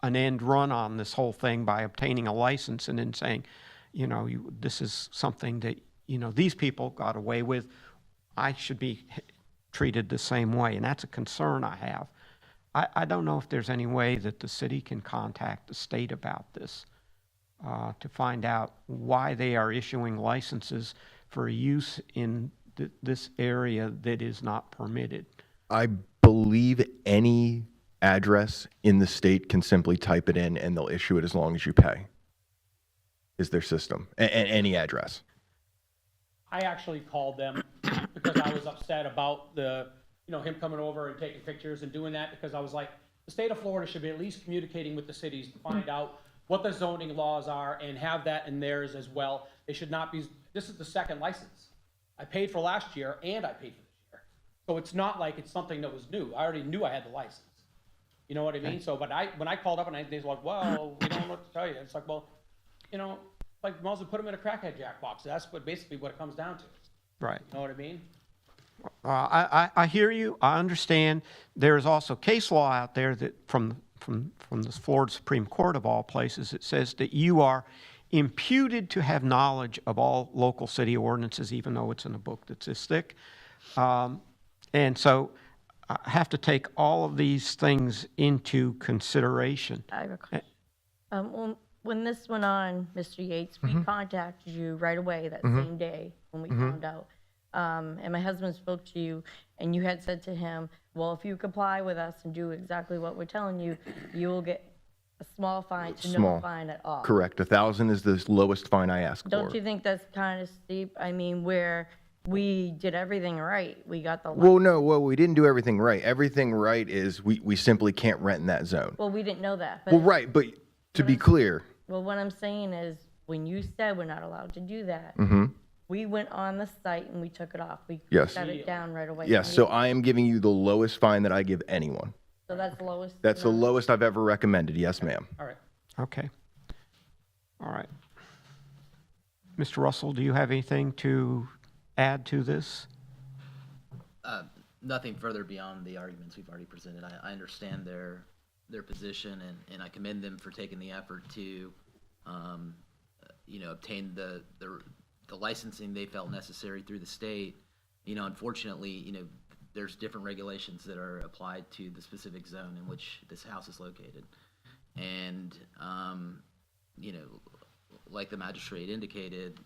an end run on this whole thing by obtaining a license and then saying, you know, this is something that, you know, these people got away with. I should be treated the same way, and that's a concern I have. I don't know if there's any way that the city can contact the state about this to find out why they are issuing licenses for use in this area that is not permitted. I believe any address in the state can simply type it in and they'll issue it as long as you pay, is their system, any address. I actually called them because I was upset about him coming over and taking pictures and doing that, because I was like, the state of Florida should be at least communicating with the cities to find out what the zoning laws are and have that in theirs as well. They should not be, this is the second license. I paid for last year and I paid for this year. So it's not like it's something that was new. I already knew I had the license. You know what I mean? So, but when I called up and they were like, well, we don't know what to tell you. It's like, well, you know, like, you might as well put them in a crackhead jackbox. That's basically what it comes down to. Right. You know what I mean? I hear you. I understand. There is also case law out there that from the Florida Supreme Court of all places, it says that you are imputed to have knowledge of all local city ordinances, even though it's in a book that's this thick. And so I have to take all of these things into consideration. I have a question. When this went on, Mr. Yates, we contacted you right away that same day when we found out. And my husband spoke to you, and you had said to him, well, if you comply with us and do exactly what we're telling you, you will get a small fine to no fine at all. Correct. 1,000 is the lowest fine I ask for. Don't you think that's kind of steep? I mean, where we did everything right. We got the... Well, no, we didn't do everything right. Everything right is we simply can't rent in that zone. Well, we didn't know that. But Well, right, but to be clear... Well, what I'm saying is, when you said we're not allowed to do that, we went on the site and we took it off. We shut it down right away. Yes, so I am giving you the lowest fine that I give anyone. So that's the lowest? That's the lowest I've ever recommended, yes, ma'am. All right. Okay. All right. Mr. Russell, do you have anything to add to this? Nothing further beyond the arguments we've already presented. I understand their position, and I commend them for taking the effort to obtained the licensing they felt necessary through the state. Unfortunately, there's different regulations that are applied to the specific zone in which this house is located. And, like the magistrate indicated,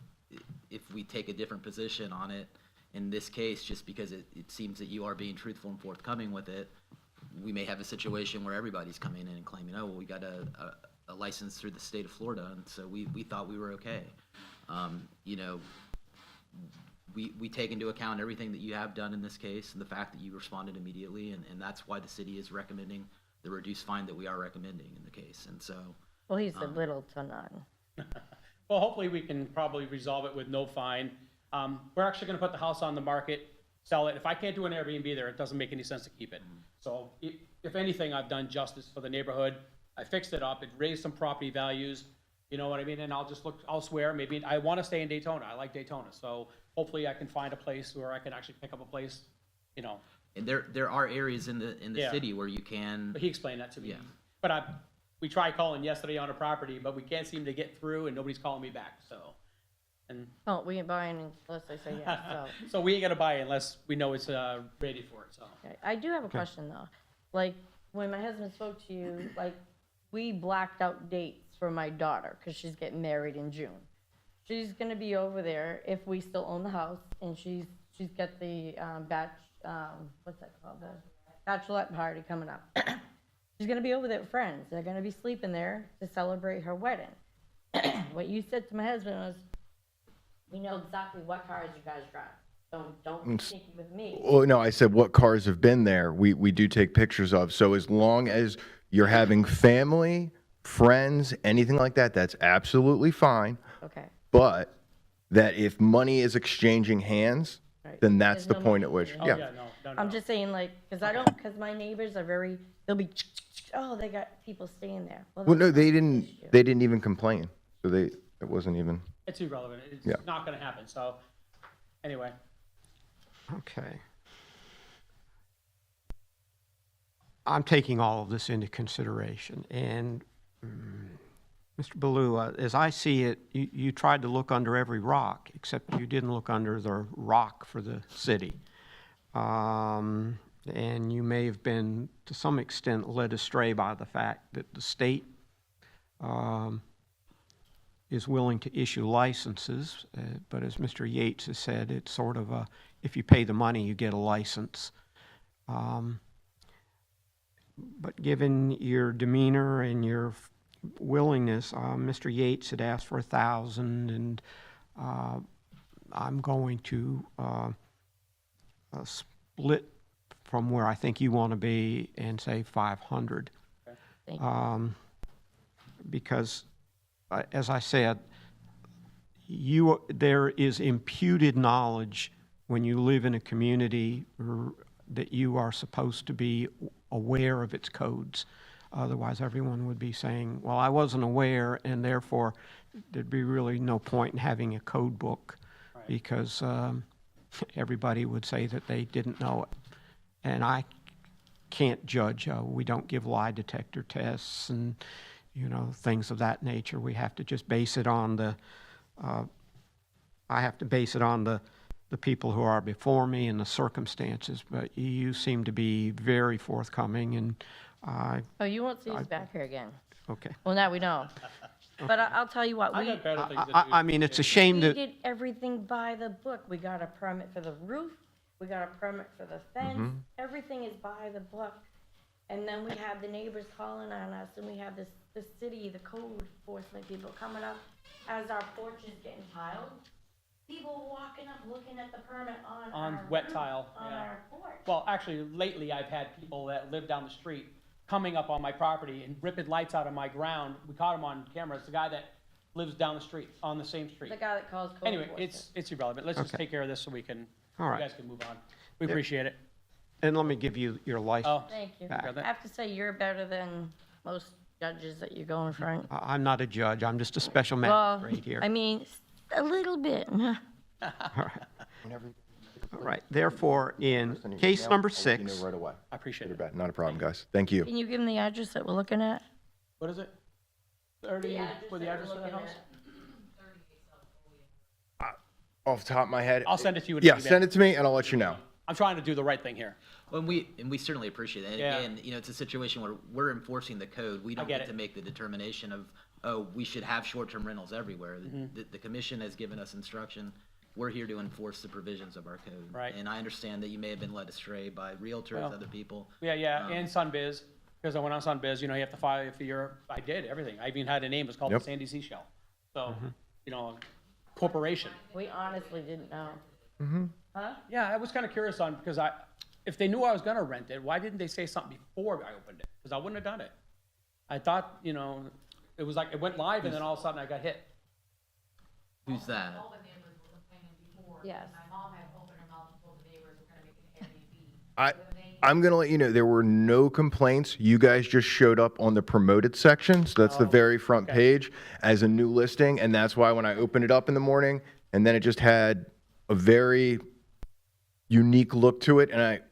if we take a different position on it, in this case, just because it seems that you are being truthful and forthcoming with it, we may have a situation where everybody's coming in and claiming, oh, well, we got a license through the state of Florida, and so we thought we were okay. We take into account everything that you have done in this case and the fact that you responded immediately, and that's why the city is recommending the reduced fine that we are recommending in the case. And so, Well, he said little to none. Well, hopefully we can probably resolve it with no fine. We're actually gonna put the house on the market, sell it. If I can't do an Airbnb there, it doesn't make any sense to keep it. So if anything, I've done justice for the neighborhood. I fixed it up, it raised some property values, you know what I mean? And I'll just look elsewhere. Maybe I wanna stay in Daytona. I like Daytona. So hopefully I can find a place where I can actually pick up a place, and there are areas in the Yeah. city where you can. But he explained that to me. Yeah. But we tried calling yesterday on a property, but we can't seem to get through and nobody's calling me back, so. And Oh, we ain't buying unless they say yes, so. so we ain't gonna buy it unless we know it's rated for it, so. Okay. I do have a question though. Like, when my husband spoke to you, like, we blacked out dates for my daughter because she's getting married in June. She's gonna be over there if we still own the house, and she's got the what's that called? The bachelorette party coming up. She's gonna be over there with friends. They're gonna be sleeping there to celebrate her wedding. What you said to my husband was, we know exactly what cars you guys drive. So don't be sneaky with me. Well, no, I said what cars have been there. We do take pictures of. So as long as you're having family, friends, anything like that, that's absolutely fine. Okay. But that if money is exchanging hands, Right. then that's There's the no point at money which, Oh, yeah. no. I'm just saying, like, because because my neighbors are they'll be, oh, they got people staying there. Well, that's no, not they the didn't. issue. They didn't even complain. So it wasn't even. It's irrelevant. It's Yeah. not gonna happen, so, anyway. Okay. I'm taking all of this into consideration, and Mr. Ballou, as I see it, you tried to look under every rock, except you didn't look under the rock for the city. And you may have been, to some extent, led astray by the fact that the state is willing to issue licenses, but as Mr. Yates has said, it's sort of if you pay the money, you get a license. But given your demeanor and your willingness, Mr. Yates had asked for 1,000, and I'm going to split from where I think you want to be and say 500. Thank you. Because, as I said, there is imputed knowledge when you live in a community that you are supposed to be aware of its codes. Otherwise, everyone would be saying, well, I wasn't aware, and therefore there'd be really no point in having a code book, because everybody would say that they didn't know it. And I can't judge. We don't give lie detector tests and, things of that nature. We have to just base it on I have to base it on the people who are before me and the circumstances. But you seem to be very forthcoming, and Oh, you won't see us back here again. okay. Well, now we know. But I'll tell you what, I we got better things to do. I mean, it's a shame we to. did everything by the book. We got a permit for the roof, we got a permit for the fence, everything is by the book. And then we have the neighbors calling on us, and we have the city, the code enforcement people coming up as our porch is getting tiled. People walking up, looking at the permit on our wet roof, tile, on yeah. our porch. Well, actually, lately, I've had people that live down the street coming up on my property and ripping lights out of my ground. We caught him on camera. It's the guy that lives down the street, on the same street. The guy that calls code Anyway, enforcement. it's irrelevant. Let's just Okay. take care of this so we can, All you right. guys can move on. We appreciate it. And let me give you your license. Oh, Thank you. back. I have to say, you're better than most judges that you go in front. I'm not a judge. I'm just a special Well, magistrate here. I mean, a little bit. All right. Therefore, in case number 6, Right away. I appreciate it. Not a problem, guys. Thank you. Can you give them the address that we're looking at? What is it? 30, for the address of the house? Off the top of my head. I'll send it to you in Yeah, email. send it to me and I'll let you know. I'm trying to do the right thing here. Well, and we certainly appreciate that. And Yeah. again, it's a situation where we're enforcing the code. We don't get get it. to make the determination of, oh, we should have short-term rentals everywhere. Mm-hmm. The commission has given us instruction. We're here to enforce the provisions of our code. Right. And I understand that you may have been led astray by realtors, Well, other people. Yeah, and Sunbiz, because when I was on Biz, you have to file for your, I did everything. I even had a name, it's called the Yep. Sandy Seashell. So, corporation. We honestly didn't know. Yeah, I was kind of curious on, because if they knew I was gonna rent it, why didn't they say something before I opened it? Because I wouldn't have done it. I thought, it was like, it went live and then all of a sudden I got hit. Who's that? Yes. I'm going to let you know there were no complaints. You guys just showed up on the promoted section. So that's the very front page as a new listing. And that's why when I opened it up in the morning, and then it just had a very unique look to it. And I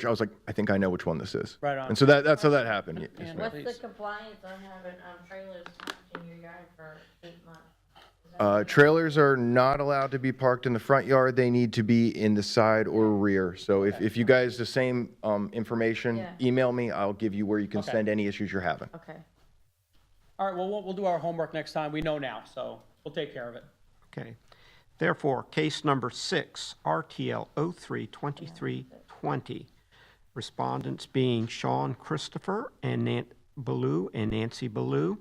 was like, I think I know which one this is. Right on. And so that's how that happened. Yes, And ma'am. What's the compliance on having trailers in your yard for 8 months? Trailers are not allowed to be parked in the front yard. They need to be in the side or rear. So if you guys, the same information, Yeah. email me, I'll give you where you can Okay. send any issues you're having. Okay. All right, well, we'll do our homework next time. We know now, so we'll take care of it. Okay. Therefore, case number 6, RTL 03-2320. Respondents being Sean Christopher and Nancy Ballou.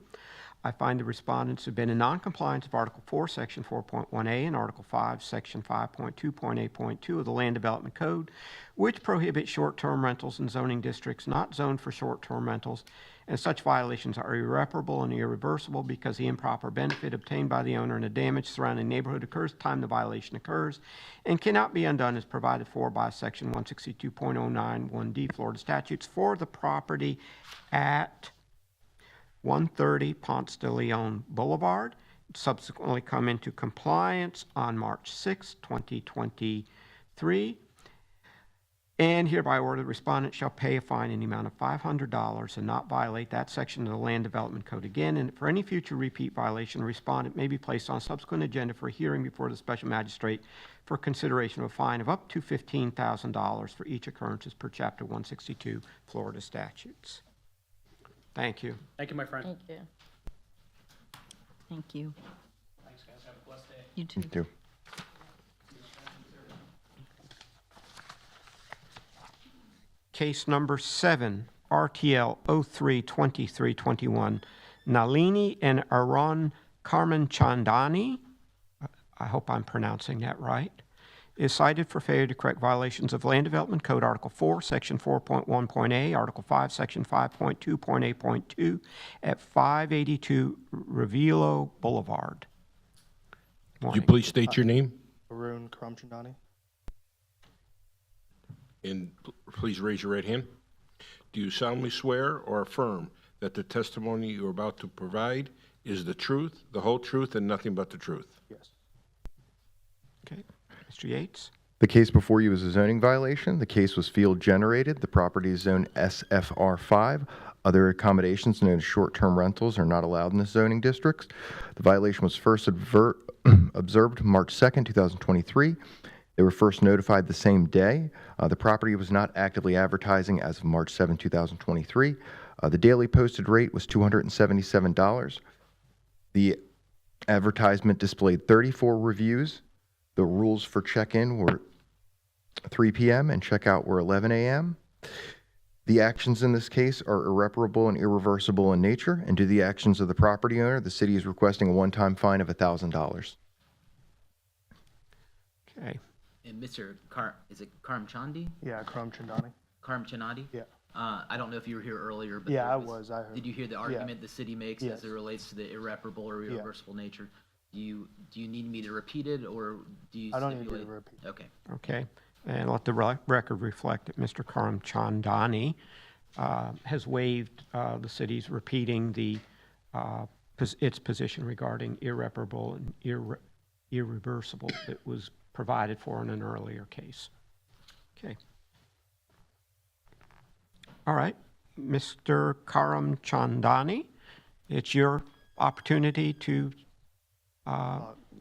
I find the respondents have been in noncompliance of Article 4, Section 4.1A and Article 5, Section 5.2.8.2 of the Land Development Code, which prohibit short-term rentals in zoning districts not zoned for short-term rentals, and such violations are irreparable and irreversible because the improper benefit obtained by the owner and the damage surrounding the neighborhood occurs at the time the violation occurs and cannot be undone as provided for by Section 162.091D Florida statutes for the property at 130 Ponce de Leon Boulevard, subsequently come into compliance on March 6, 2023. And hereby order the respondent shall pay a fine in the amount of $500 and not violate that section of the Land Development Code again. And for any future repeat violation, the respondent may be placed on a subsequent agenda for a hearing before the special magistrate for consideration of a fine of up to $15,000 for each occurrences per Chapter 162 Florida statutes. Thank you. Thank you, my friend. Thank you. Thank you. Thanks, guys. Have a blessed day. You too. You too. Case number 7, RTL 03-2321, Nalini and Arun Karmanchandani, I hope I'm pronouncing that right, is cited for failure to correct violations of Land Development Code Article 4, Section 4.1.a, Article 5, Section 5.2.8.2 at 582 Revillo Boulevard. Would you Morning. please state your name? Arun Karamchandani. And please raise your right hand. Do you solemnly swear or affirm that the testimony you're about to provide is the truth, the whole truth, and nothing but the truth? Yes. Okay, Mr. Yates? The case before you is a zoning violation. The case was field generated. The property is zone SFR5. Other accommodations known as short-term rentals are not allowed in the zoning districts. The violation was first observed March 2nd, 2023. They were first notified the same day. The property was not actively advertising as of March 7, 2023. The daily posted rate was $277. The advertisement displayed 34 reviews. The rules for check-in were 3 p.m. and check-out were 11 a.m. The actions in this case are irreparable and irreversible in nature, and due to the actions of the property owner, the city is requesting a one-time fine of $1,000. Okay. And Mr. Is it Karamchandi? Yeah, Karamchandani. Karamchanadi? Yeah. I don't know if you were here earlier, but Yeah, there I was. I heard. Did you hear the argument the city makes Yes. as it relates to the irreparable or Yeah. irreversible nature? Do you need me to repeat it, or do you I don't need you to stipulate? repeat. Okay. Okay, and let the record reflect that Mr. Karamchandani has waived the city's repeating its position regarding irreparable and irreversible that was provided for in an earlier case. Okay. All right, Mr. Karamchandani, it's your opportunity to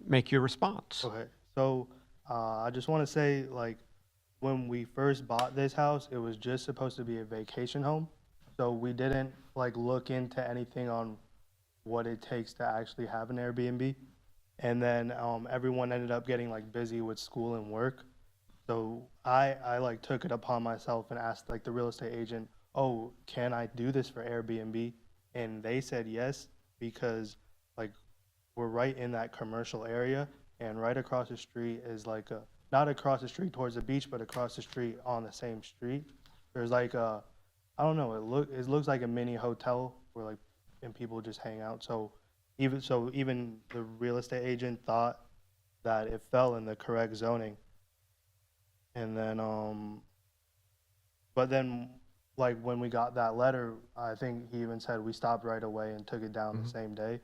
make your response. Okay, so I just want to say, like, when we first bought this house, it was just supposed to be a vacation home. So we didn't like look into anything on what it takes to actually have an Airbnb. And then everyone ended up getting like busy with school and work. So I like took it upon myself and asked like the real estate agent, oh, can I do this for Airbnb? And they said yes, because like we're right in that commercial area, and right across the street is like a, not across the street towards the beach, but across the street on the same street. There's like a, I don't know, it looks like a mini hotel where like, and people just hang out. So even the real estate agent thought that it fell in the correct zoning. And then, but then like when we got that letter, I think he even said we stopped right away and took it down the same day.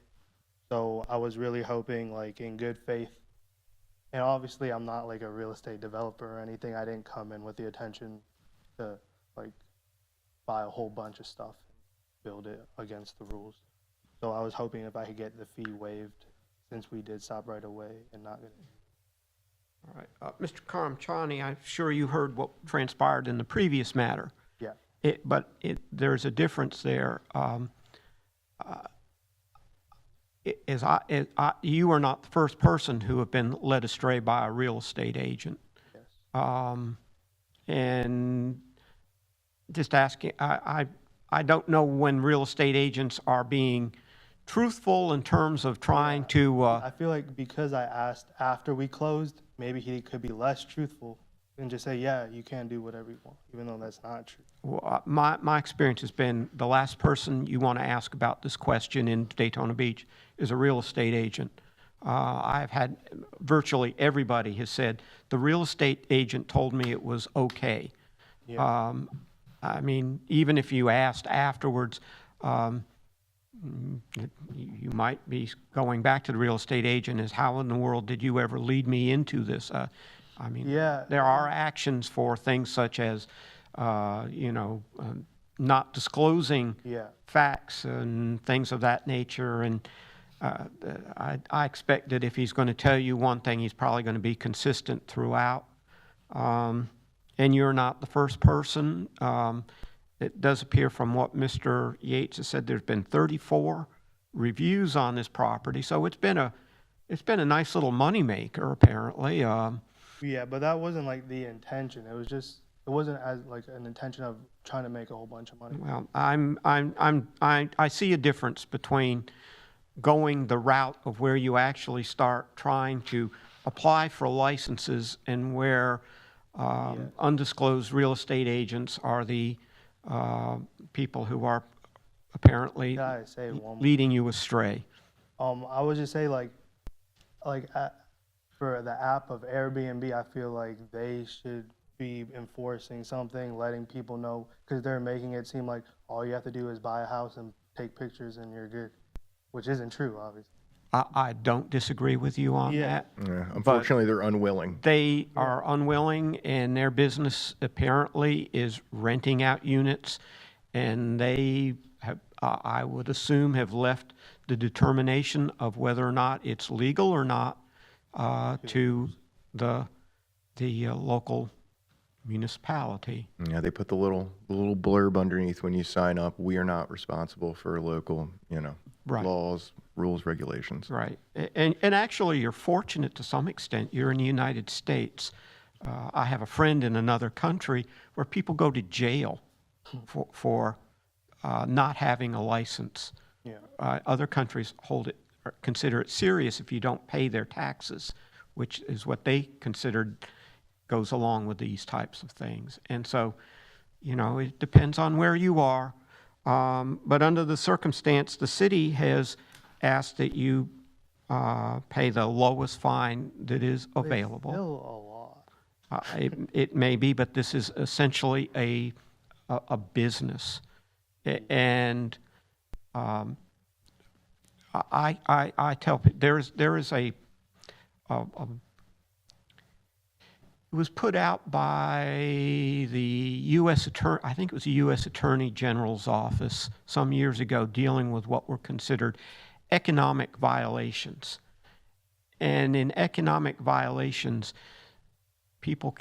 So I was really hoping, like, in good faith, and obviously I'm not like a real estate developer or anything. I didn't come in with the intention to like buy a whole bunch of stuff and build it against the rules. So I was hoping if I could get the fee waived, since we did stop right away and not get it. All right. Mr. Karamchani, I'm sure you heard what transpired in the previous matter. Yeah. There's a difference there. You are not the first person who have been led astray by a real estate agent. Yes. And just asking, I don't know when real estate agents are being truthful in terms of trying to. I feel like because I asked after we closed, maybe he could be less truthful and just say, yeah, you can do whatever you want, even though that's not true. Well, my experience has been the last person you want to ask about this question in Daytona Beach is a real estate agent. I've had virtually everybody has said the real estate agent told me it was okay. Yeah. I mean, even if you asked afterwards, you might be going back to the real estate agent as how in the world did you ever lead me into this? I mean, Yeah. there are actions for things such as, not disclosing Yeah. facts and things of that nature. And I expect that if he's going to tell you one thing, he's probably going to be consistent throughout. And you're not the first person. It does appear from what Mr. Yates has said, there's been 34 reviews on this property. So it's been a nice little moneymaker, apparently. Yeah, but that wasn't like the intention. It wasn't as like an intention of trying to make a whole bunch of money. Well, I see a difference between going the route of where you actually start trying to apply for licenses and where undisclosed real estate agents are the people who are apparently Can I say one more? leading you astray. I would just say for the app of Airbnb, I feel like they should be enforcing something, letting people know, because they're making it seem like all you have to do is buy a house and take pictures and you're good, which isn't true, obviously. I don't disagree with you on that. Yeah, unfortunately, they're unwilling. They are unwilling, and their business apparently is renting out units, and they have, I would assume, have left the determination of whether or not it's legal or not to the local municipality. Yeah, they put the little blurb underneath when you sign up. We are not responsible for local, Right. laws, rules, regulations. Right. And actually, you're fortunate to some extent. You're in the United States. I have a friend in another country where people go to jail for not having a license. Yeah. Other countries consider it serious if you don't pay their taxes, which is what they considered goes along with these types of things. And so, it depends on where you are. But under the circumstance, the city has asked that you pay the lowest fine that is available. It's still a lot. It may be, but this is essentially a business. And I tell people, there is a it was put out by the U.S. Attorney, I think it was the U.S. Attorney General's office some years ago, dealing with what were considered economic violations. And in economic violations, people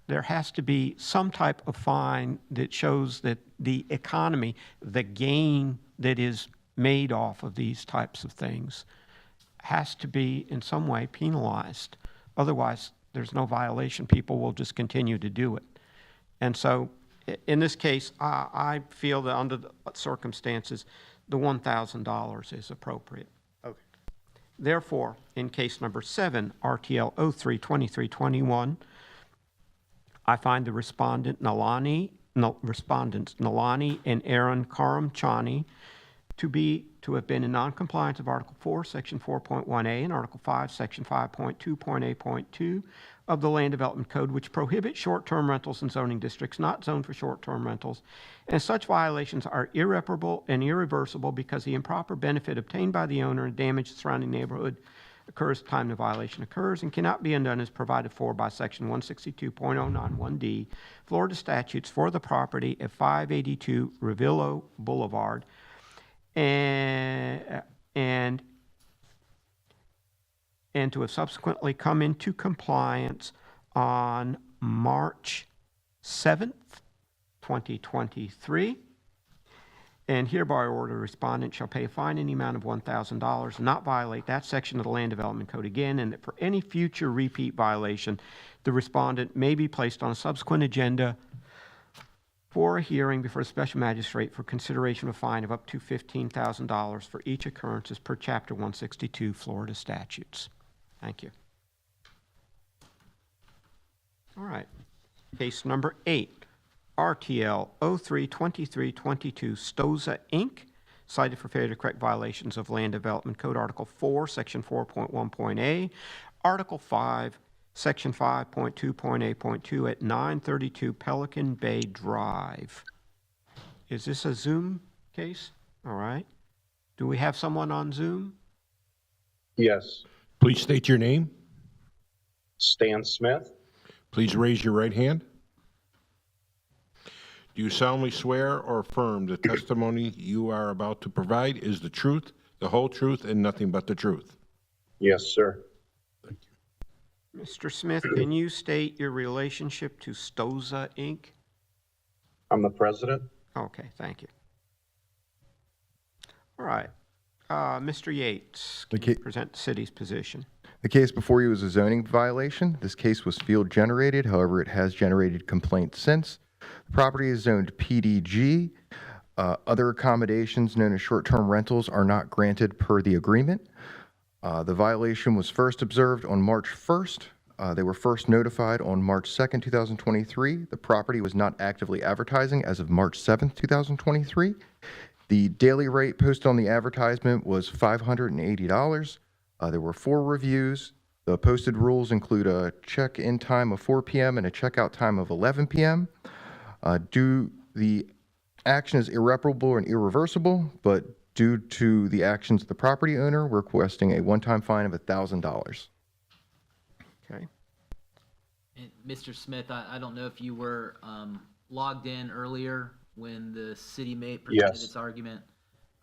there has to be some type of fine that shows that the economy, the gain that is made off of these types of things, has to be in some way penalized. Otherwise, there's no violation. People will just continue to do it. And so in this case, I feel that under the circumstances, the $1,000 is appropriate. Okay. Therefore, in case number 7, RTL 03-2321, I find the respondents Nalani and Aaron Karamchani to have been in noncompliance of Article 4, Section 4.1A and Article 5, Section 5.2.A.2 of the Land Development Code, which prohibit short-term rentals in zoning districts not zoned for short-term rentals. And such violations are irreparable and irreversible because the improper benefit obtained by the owner and damage to the surrounding neighborhood occurs at the time the violation occurs and cannot be undone as provided for by Section 162.091D, Florida statutes for the property at 582 Revillo Boulevard, and to have subsequently come into compliance on March 7th, 2023. And hereby order respondent shall pay a fine in the amount of $1,000 and not violate that section of the Land Development Code again, and that for any future repeat violation, the respondent may be placed on a subsequent agenda for a hearing before a special magistrate for consideration of a fine of up to $15,000 for each occurrence as per Chapter 162 Florida statutes. Thank you. All right. Case number 8. RTL 03-2322 Stoza, Inc., cited for failure to correct violations of Land Development Code Article 4, Section 4.1.A, Article 5, Section 5.2.A.2 at 932 Pelican Bay Drive. Is this a Zoom case? All right. Do we have someone on Zoom? Yes. Please state your name. Stan Smith. Please raise your right hand. Do you solemnly swear or affirm the testimony you are about to provide is the truth, the whole truth, and nothing but the truth? Yes, sir. Thank you. Mr. Smith, can you state your relationship to Stoza, Inc.? I'm the president. Okay, thank you. All right. Mr. Yates, can you present the city's position? The case before you is a zoning violation. This case was field generated. However, it has generated complaints since. The property is zoned PDG. Other accommodations known as short-term rentals are not granted per the agreement. The violation was first observed on March 1st. They were first notified on March 2nd, 2023. The property was not actively advertising as of March 7th, 2023. The daily rate posted on the advertisement was $580. There were 4 reviews. The posted rules include a check-in time of 4 p.m. and a checkout time of 11 p.m. The action is irreparable and irreversible, but due to the actions of the property owner, we're requesting a one-time fine of $1,000. Okay. And Mr. Smith, I don't know if you were logged in earlier when the city presented its argument.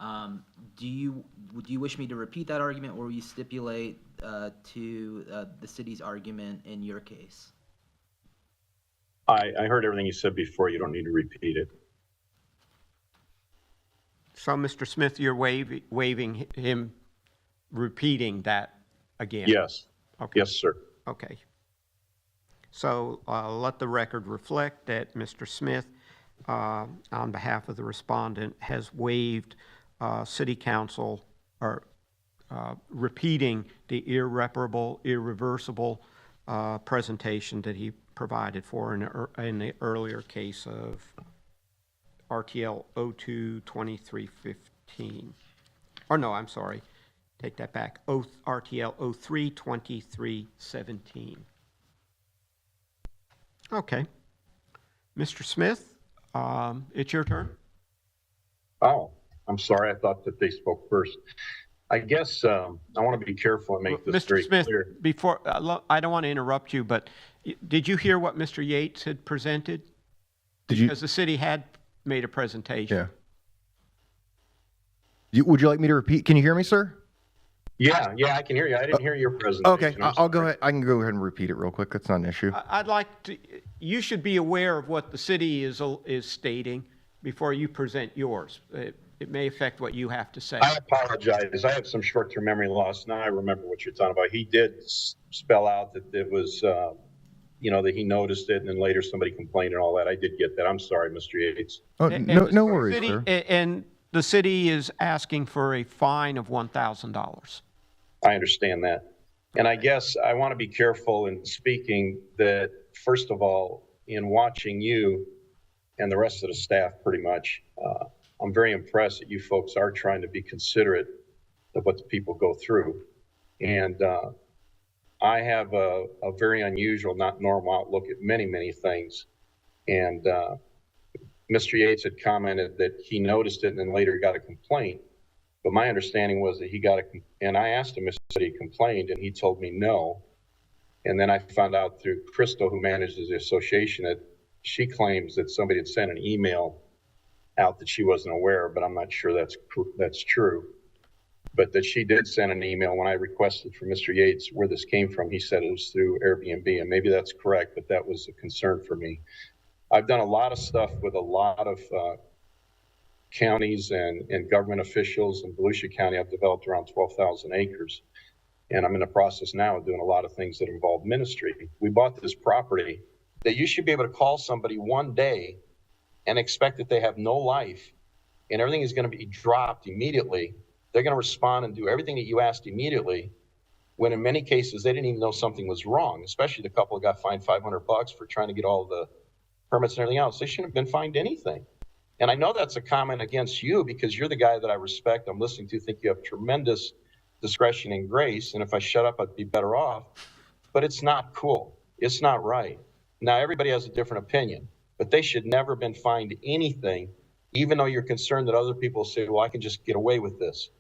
Would you wish me to repeat that argument, or will you stipulate to the city's argument in your case? I heard everything you said before. You don't need to repeat it. So, Mr. Smith, you're waiving him repeating that again? Yes. Okay. Yes, sir. Okay. So let the record reflect that Mr. Smith, on behalf of the respondent, has waived city council or repeating the irreparable, irreversible presentation that he provided for in the earlier case of RTL 02-2315. Or no, I'm sorry. Take that back. RTL 03-2317. Okay. Mr. Smith, it's your turn. Oh, I'm sorry. I thought that they spoke first. I guess I want to be careful and make this very Mr. Smith, clear. before, I don't want to interrupt you, but did you hear what Mr. Yates had presented? Because the city had made a presentation. Yeah. Would you like me to repeat? Can you hear me, sir? Yeah, I can hear you. I didn't hear your presentation. Okay, I'll go ahead. I can go ahead and repeat it real quick. That's not an issue. I'd like to, you should be aware of what the city is stating before you present yours. It may affect what you have to say. I apologize. I have some short-term memory loss. Now I remember what you're talking about. He did spell out that it was, that he noticed it, and then later somebody complained and all that. I did get that. I'm sorry, Mr. Yates. Oh, no worries, sir. And the city is asking for a fine of $1,000. I understand that. And I guess I want to be careful in speaking that, first of all, in watching you and the rest of the staff pretty much, I'm very impressed that you folks are trying to be considerate of what the people go through. And I have a very unusual, not normal outlook at many, many things. And Mr. Yates had commented that he noticed it and then later got a complaint. But my understanding was that he got and I asked him if he complained, and he told me no. And then I found out through Crystal, who manages the association, that she claims that somebody had sent an email out that she wasn't aware of, but I'm not sure that's true. But that she did send an email. When I requested from Mr. Yates where this came from, he said it was through Airbnb, and maybe that's correct, but that was a concern for me. I've done a lot of stuff with a lot of counties and government officials. In Volusia County, I've developed around 12,000 acres. And I'm in the process now of doing a lot of things that involve ministry. We bought this property that you should be able to call somebody one day and expect that they have no life and everything is going to be dropped immediately. They're going to respond and do everything that you asked immediately, when in many cases they didn't even know something was wrong, especially the couple that got fined $500 for trying to get all the permits and everything else. They shouldn't have been fined anything. And I know that's a comment against you because you're the guy that I respect, I'm listening to, think you have tremendous discretion and grace. And if I shut up, I'd be better off. But it's not cool. It's not right. Now, everybody has a different opinion, but they should never have been fined anything, even though you're concerned that other people say, well, I can just get away with this.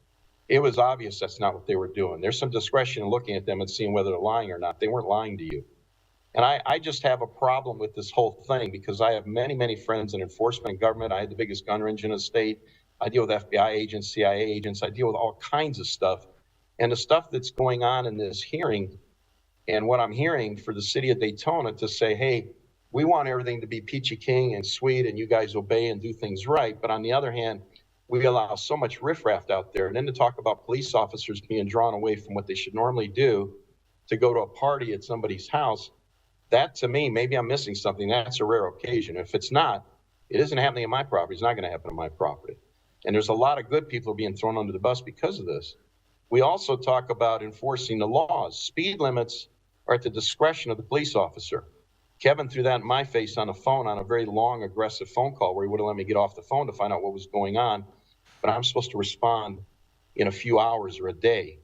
It was obvious that's not what they were doing. There's some discretion in looking at them and seeing whether they're lying or not. They weren't lying to you. And I just have a problem with this whole thing because I have many, many friends in enforcement and government. I had the biggest gun range in the state. I deal with FBI agents, CIA agents. I deal with all kinds of stuff. And the stuff that's going on in this hearing and what I'm hearing for the city of Daytona to say, hey, we want everything to be peachy keen and sweet and you guys obey and do things right. But on the other hand, we allow so much riffraff out there. And then to talk about police officers being drawn away from what they should normally do to go to a party at somebody's house, that to me, maybe I'm missing something. That's a rare occasion. If it's not, it isn't happening on my property. It's not going to happen on my property. And there's a lot of good people being thrown under the bus because of this. We also talk about enforcing the laws. Speed limits are at the discretion of the police officer. Kevin threw that in my face on the phone on a very long, aggressive phone call where he would have let me get off the phone to find out what was going on. But I'm supposed to respond in a few hours or a day.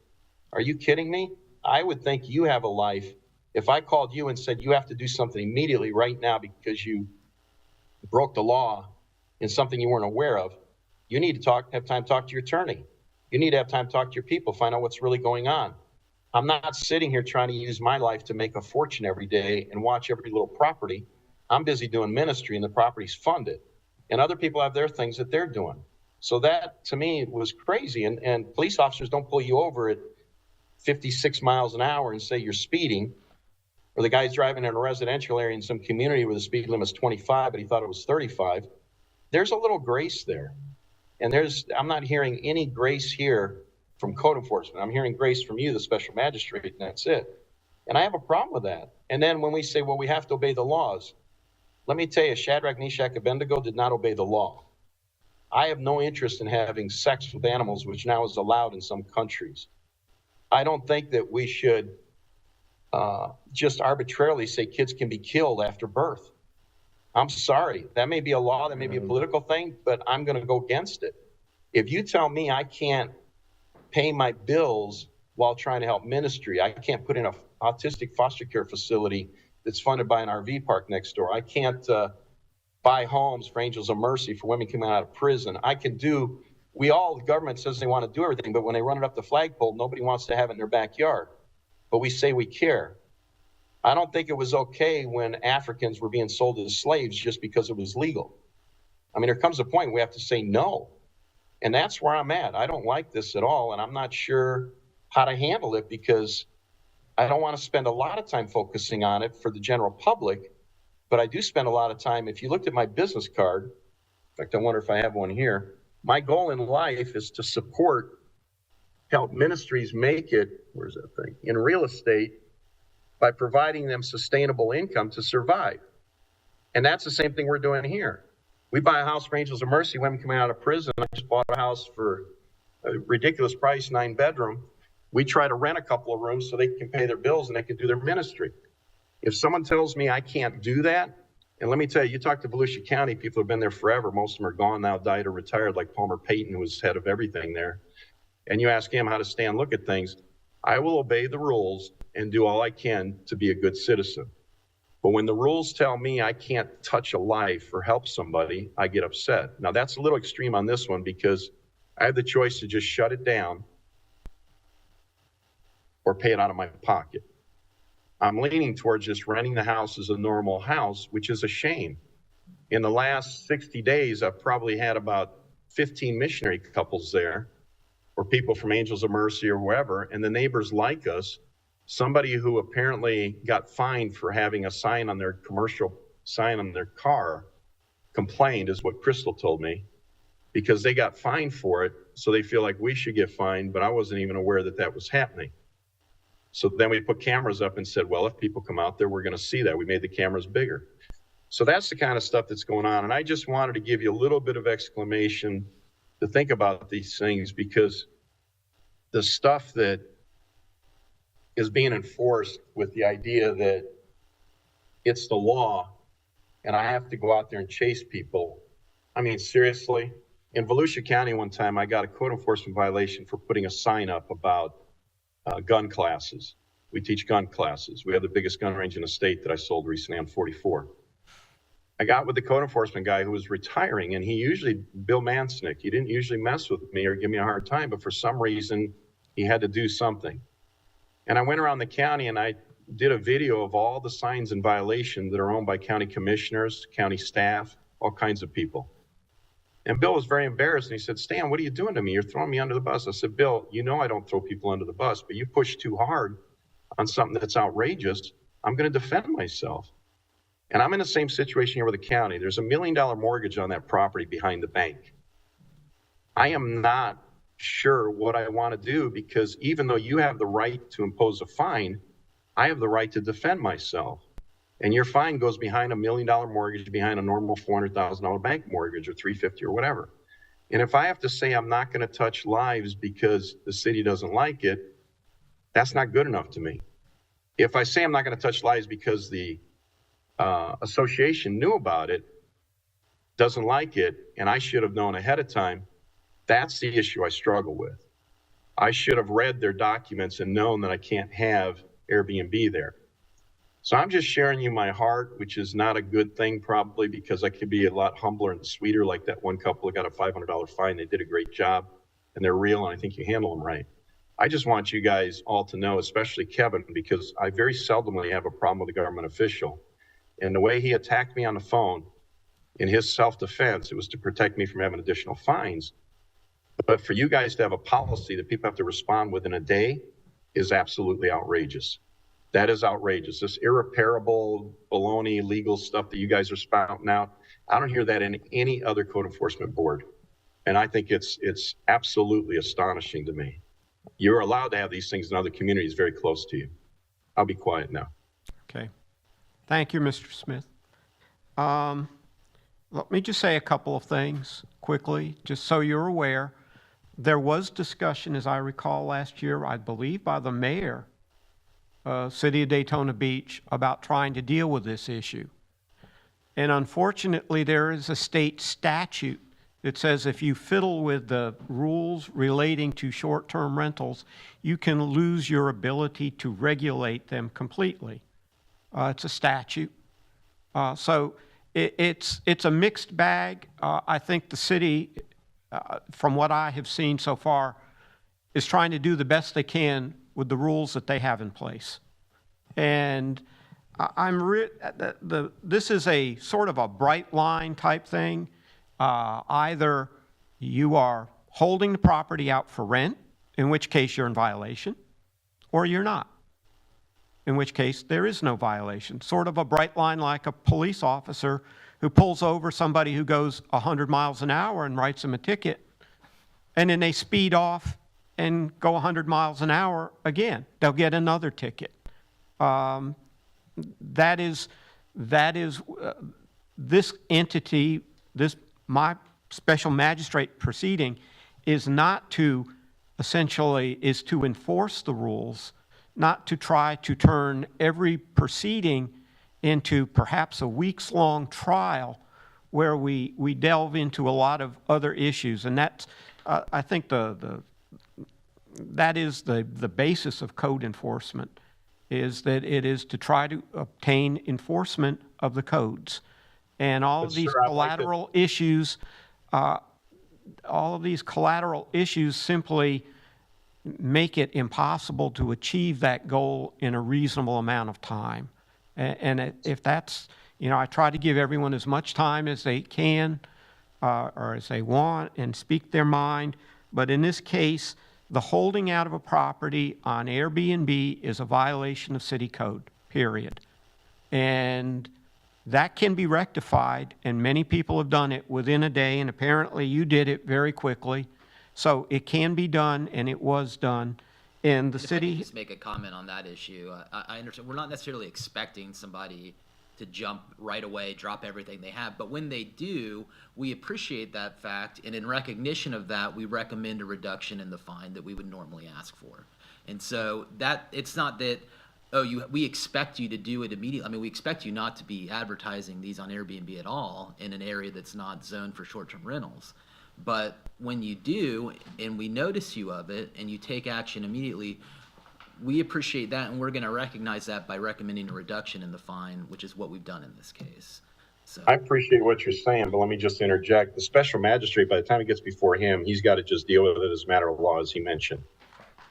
Are you kidding me? I would think you have a life. If I called you and said you have to do something immediately right now because you broke the law in something you weren't aware of, you need to have time to talk to your attorney. You need to have time to talk to your people, find out what's really going on. I'm not sitting here trying to use my life to make a fortune every day and watch every little property. I'm busy doing ministry and the property's funded. And other people have their things that they're doing. So that, to me, was crazy. And police officers don't pull you over at 56 miles an hour and say you're speeding. Or the guy's driving in a residential area in some community where the speed limit's 25, but he thought it was 35. There's a little grace there. And I'm not hearing any grace here from code enforcement. I'm hearing grace from you, the special magistrate, and that's it. And I have a problem with that. And then when we say, well, we have to obey the laws, let me tell you, Shadrach, Meshach, Abednego did not obey the law. I have no interest in having sex with animals, which now is allowed in some countries. I don't think that we should just arbitrarily say kids can be killed after birth. I'm sorry. That may be a law, that may be a political thing, but I'm going to go against it. If you tell me I can't pay my bills while trying to help ministry, I can't put in an autistic foster care facility that's funded by an RV park next door. I can't buy homes for Angels of Mercy for women coming out of prison. I can do, the government says they want to do everything, but when they run it up the flagpole, nobody wants to have it in their backyard. But we say we care. I don't think it was okay when Africans were being sold as slaves just because it was legal. I mean, there comes a point we have to say no. And that's where I'm at. I don't like this at all, and I'm not sure how to handle it because I don't want to spend a lot of time focusing on it for the general public, but I do spend a lot of time. If you looked at my business card, in fact, I wonder if I have one here. My goal in life is to help ministries make it, where's that thing, in real estate by providing them sustainable income to survive. And that's the same thing we're doing here. We buy a house for Angels of Mercy, women coming out of prison. I just bought a house for a ridiculous price, 9-bedroom. We try to rent a couple of rooms so they can pay their bills and they can do their ministry. If someone tells me I can't do that, and let me tell you, you talk to Volusia County, people have been there forever. Most of them are gone now, died or retired, like Palmer Payton, who was head of everything there. And you ask him how to stand, look at things. I will obey the rules and do all I can to be a good citizen. But when the rules tell me I can't touch a life or help somebody, I get upset. Now, that's a little extreme on this one because I have the choice to just shut it down or pay it out of my pocket. I'm leaning towards just renting the house as a normal house, which is a shame. In the last 60 days, I've probably had about 15 missionary couples there or people from Angels of Mercy or wherever, and the neighbors like us. Somebody who apparently got fined for having a sign on their commercial sign on their car complained, is what Crystal told me, because they got fined for it. So they feel like we should get fined, but I wasn't even aware that that was happening. So then we put cameras up and said, well, if people come out there, we're going to see that. We made the cameras bigger. So that's the kind of stuff that's going on. And I just wanted to give you a little bit of exclamation to think about these things, because the stuff that is being enforced with the idea that it's the law and I have to go out there and chase people. I mean, seriously, in Volusia County one time, I got a code enforcement violation for putting a sign up about gun classes. We teach gun classes. We have the biggest gun range in the state that I sold recently on 44. I got with the code enforcement guy who was retiring, and Bill Mansnick, he didn't usually mess with me or give me a hard time, but for some reason, he had to do something. And I went around the county and I did a video of all the signs in violation that are owned by county commissioners, county staff, all kinds of people. And Bill was very embarrassed and he said, Stan, what are you doing to me? You're throwing me under the bus. I said, Bill, you know I don't throw people under the bus, but you push too hard on something that's outrageous. I'm going to defend myself. And I'm in the same situation here with the county. There's $1 million mortgage on that property behind the bank. I am not sure what I want to do, because even though you have the right to impose a fine, I have the right to defend myself. And your fine goes behind $1 million mortgage, behind a normal $400,000 bank mortgage or $350,000 or whatever. And if I have to say I'm not going to touch lives because the city doesn't like it, that's not good enough to me. If I say I'm not going to touch lives because the association knew about it, doesn't like it, and I should have known ahead of time, that's the issue I struggle with. I should have read their documents and known that I can't have Airbnb there. So I'm just sharing you my heart, which is not a good thing probably, because I could be a lot humbler and sweeter, like that one couple that got a $500 fine. They did a great job and they're real, and I think you handle them right. I just want you guys all to know, especially Kevin, because I very seldomly have a problem with a government official. And the way he attacked me on the phone in his self-defense, it was to protect me from having additional fines. But for you guys to have a policy that people have to respond within a day is absolutely outrageous. That is outrageous. This irreparable baloney legal stuff that you guys are spouting out, I don't hear that in any other code enforcement board. And I think it's absolutely astonishing to me. You're allowed to have these things in other communities very close to you. I'll be quiet now. Okay. Thank you, Mr. Smith. Let me just say a couple of things quickly, just so you're aware. There was discussion, as I recall last year, I believe by the mayor, City of Daytona Beach, about trying to deal with this issue. And unfortunately, there is a state statute that says if you fiddle with the rules relating to short-term rentals, you can lose your ability to regulate them completely. It's a statute. So it's a mixed bag. I think the city, from what I have seen so far, is trying to do the best they can with the rules that they have in place. And this is a sort of a bright line type thing. Either you are holding the property out for rent, in which case you're in violation, or you're not, in which case there is no violation. Sort of a bright line like a police officer who pulls over somebody who goes 100 miles an hour and writes them a ticket, and then they speed off and go 100 miles an hour again. They'll get another ticket. That is this entity, my special magistrate proceeding is not to essentially, is to enforce the rules, not to try to turn every proceeding into perhaps a weeks-long trial where we delve into a lot of other issues. And that's, I think that is the basis of code enforcement, is that it is to try to obtain enforcement of the codes. And all of these collateral issues, simply make it impossible to achieve that goal in a reasonable amount of time. And if that's, I try to give everyone as much time as they can or as they want and speak their mind. But in this case, the holding out of a property on Airbnb is a violation of city code, period. And that can be rectified, and many people have done it within a day, and apparently you did it very quickly. So it can be done, and it was done. And the If I city... could just make a comment on that issue. I understand, we're not necessarily expecting somebody to jump right away, drop everything they have, but when they do, we appreciate that fact, and in recognition of that, we recommend a reduction in the fine that we would normally ask for. And so that, it's not that, we expect you to do it immediately. I mean, we expect you not to be advertising these on Airbnb at all in an area that's not zoned for short-term rentals. But when you do, and we notice you of it, and you take action immediately, we appreciate that, and we're going to recognize that by recommending a reduction in the fine, which is what we've done in this case. So I appreciate what you're saying, but let me just interject. The special magistrate, by the time it gets before him, he's got to just deal with it as a matter of law, as he mentioned.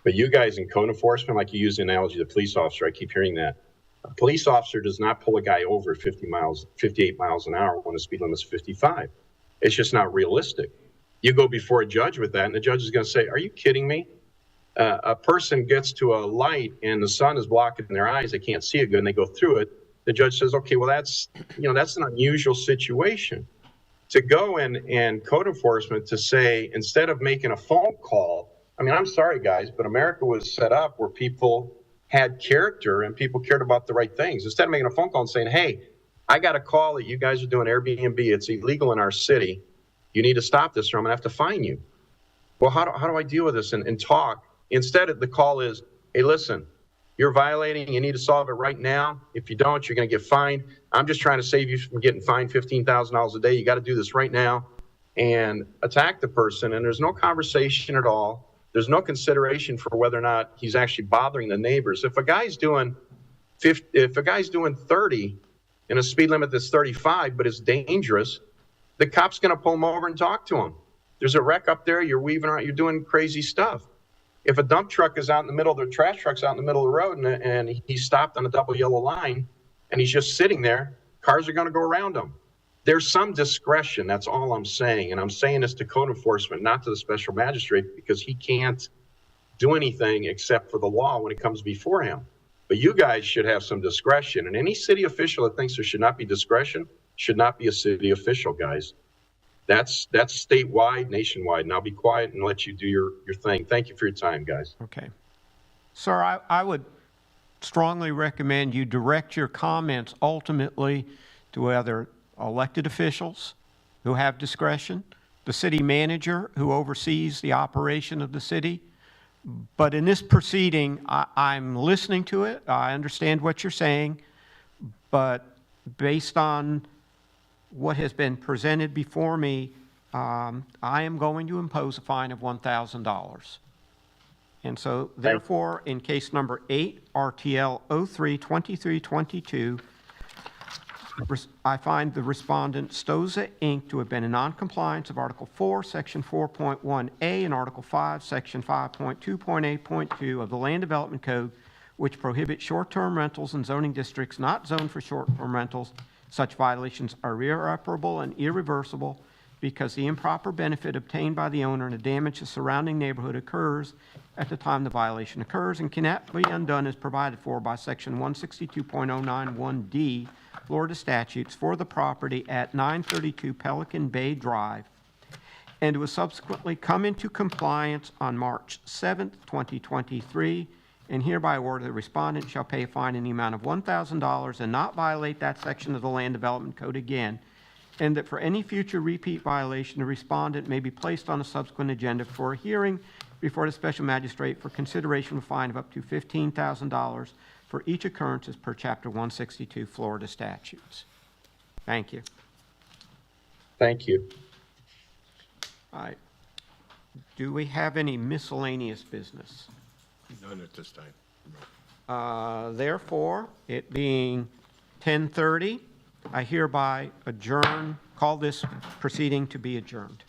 But you guys in code enforcement, like you use the analogy of the police officer, I keep hearing that. A police officer does not pull a guy over at 58 miles an hour when the speed limit is 55. It's just not realistic. You go before a judge with that, and the judge is going to say, are you kidding me? A person gets to a light and the sun is blocking their eyes, they can't see it good, and they go through it. The judge says, okay, well, that's an unusual situation. To go and code enforcement to say, instead of making a phone call, I mean, I'm sorry, guys, but America was set up where people had character and people cared about the right things. Instead of making a phone call and saying, hey, I got a call that you guys are doing Airbnb. It's illegal in our city. You need to stop this or I'm going to have to fine you. Well, how do I deal with this and talk? Instead, the call is, hey, listen, you're violating. You need to solve it right now. If you don't, you're going to get fined. I'm just trying to save you from getting fined $15,000 a day. You got to do this right now, and attack the person. And there's no conversation at all. There's no consideration for whether or not he's actually bothering the neighbors. If a guy's doing 30 in a speed limit that's 35, but it's dangerous, the cop's going to pull him over and talk to him. There's a wreck up there. You're weaving around. You're doing crazy stuff. If a dump truck is out in the middle, the trash truck's out in the middle of the road, and he's stopped on a double yellow line, and he's just sitting there, cars are going to go around him. There's some discretion. That's all I'm saying. And I'm saying this to code enforcement, not to the special magistrate, because he can't do anything except for the law when it comes before him. But you guys should have some discretion. And any city official that thinks there should not be discretion should not be a city official, guys. That's statewide, nationwide. And I'll be quiet and let you do your thing. Thank you for your time, guys. Okay. Sir, I would strongly recommend you direct your comments ultimately to other elected officials who have discretion, the city manager who oversees the operation of the city. But in this proceeding, I'm listening to it. I understand what you're saying. But based on what has been presented before me, I am going to impose a fine of $1,000. And so, therefore, in case number 8, RTL 03-2322, I find the respondent Stoza, Inc. to have been in noncompliance of Article 4, Section 4.1A and Article 5, Section 5.2.8.2 of the Land Development Code, which prohibit short-term rentals in zoning districts not zoned for short-term rentals. Such violations are irreparable and irreversible because the improper benefit obtained by the owner and the damage to surrounding neighborhood occurs at the time the violation occurs and cannot be undone as provided for by Section 162.091D Florida statutes for the property at 932 Pelican Bay Drive, and was subsequently come into compliance on March 7th, 2023, and hereby order the respondent shall pay a fine in the amount of $1,000 and not violate that section of the Land Development Code again, and that for any future repeat violation, the respondent may be placed on a subsequent agenda for a hearing before the special magistrate for consideration of a fine of up to $15,000 for each occurrence as per Chapter 162 Florida statutes. Thank you. Thank you. All right. Do we have any miscellaneous business? None at this time. Therefore, it being 10:30, I hereby adjourn, call this proceeding to be adjourned.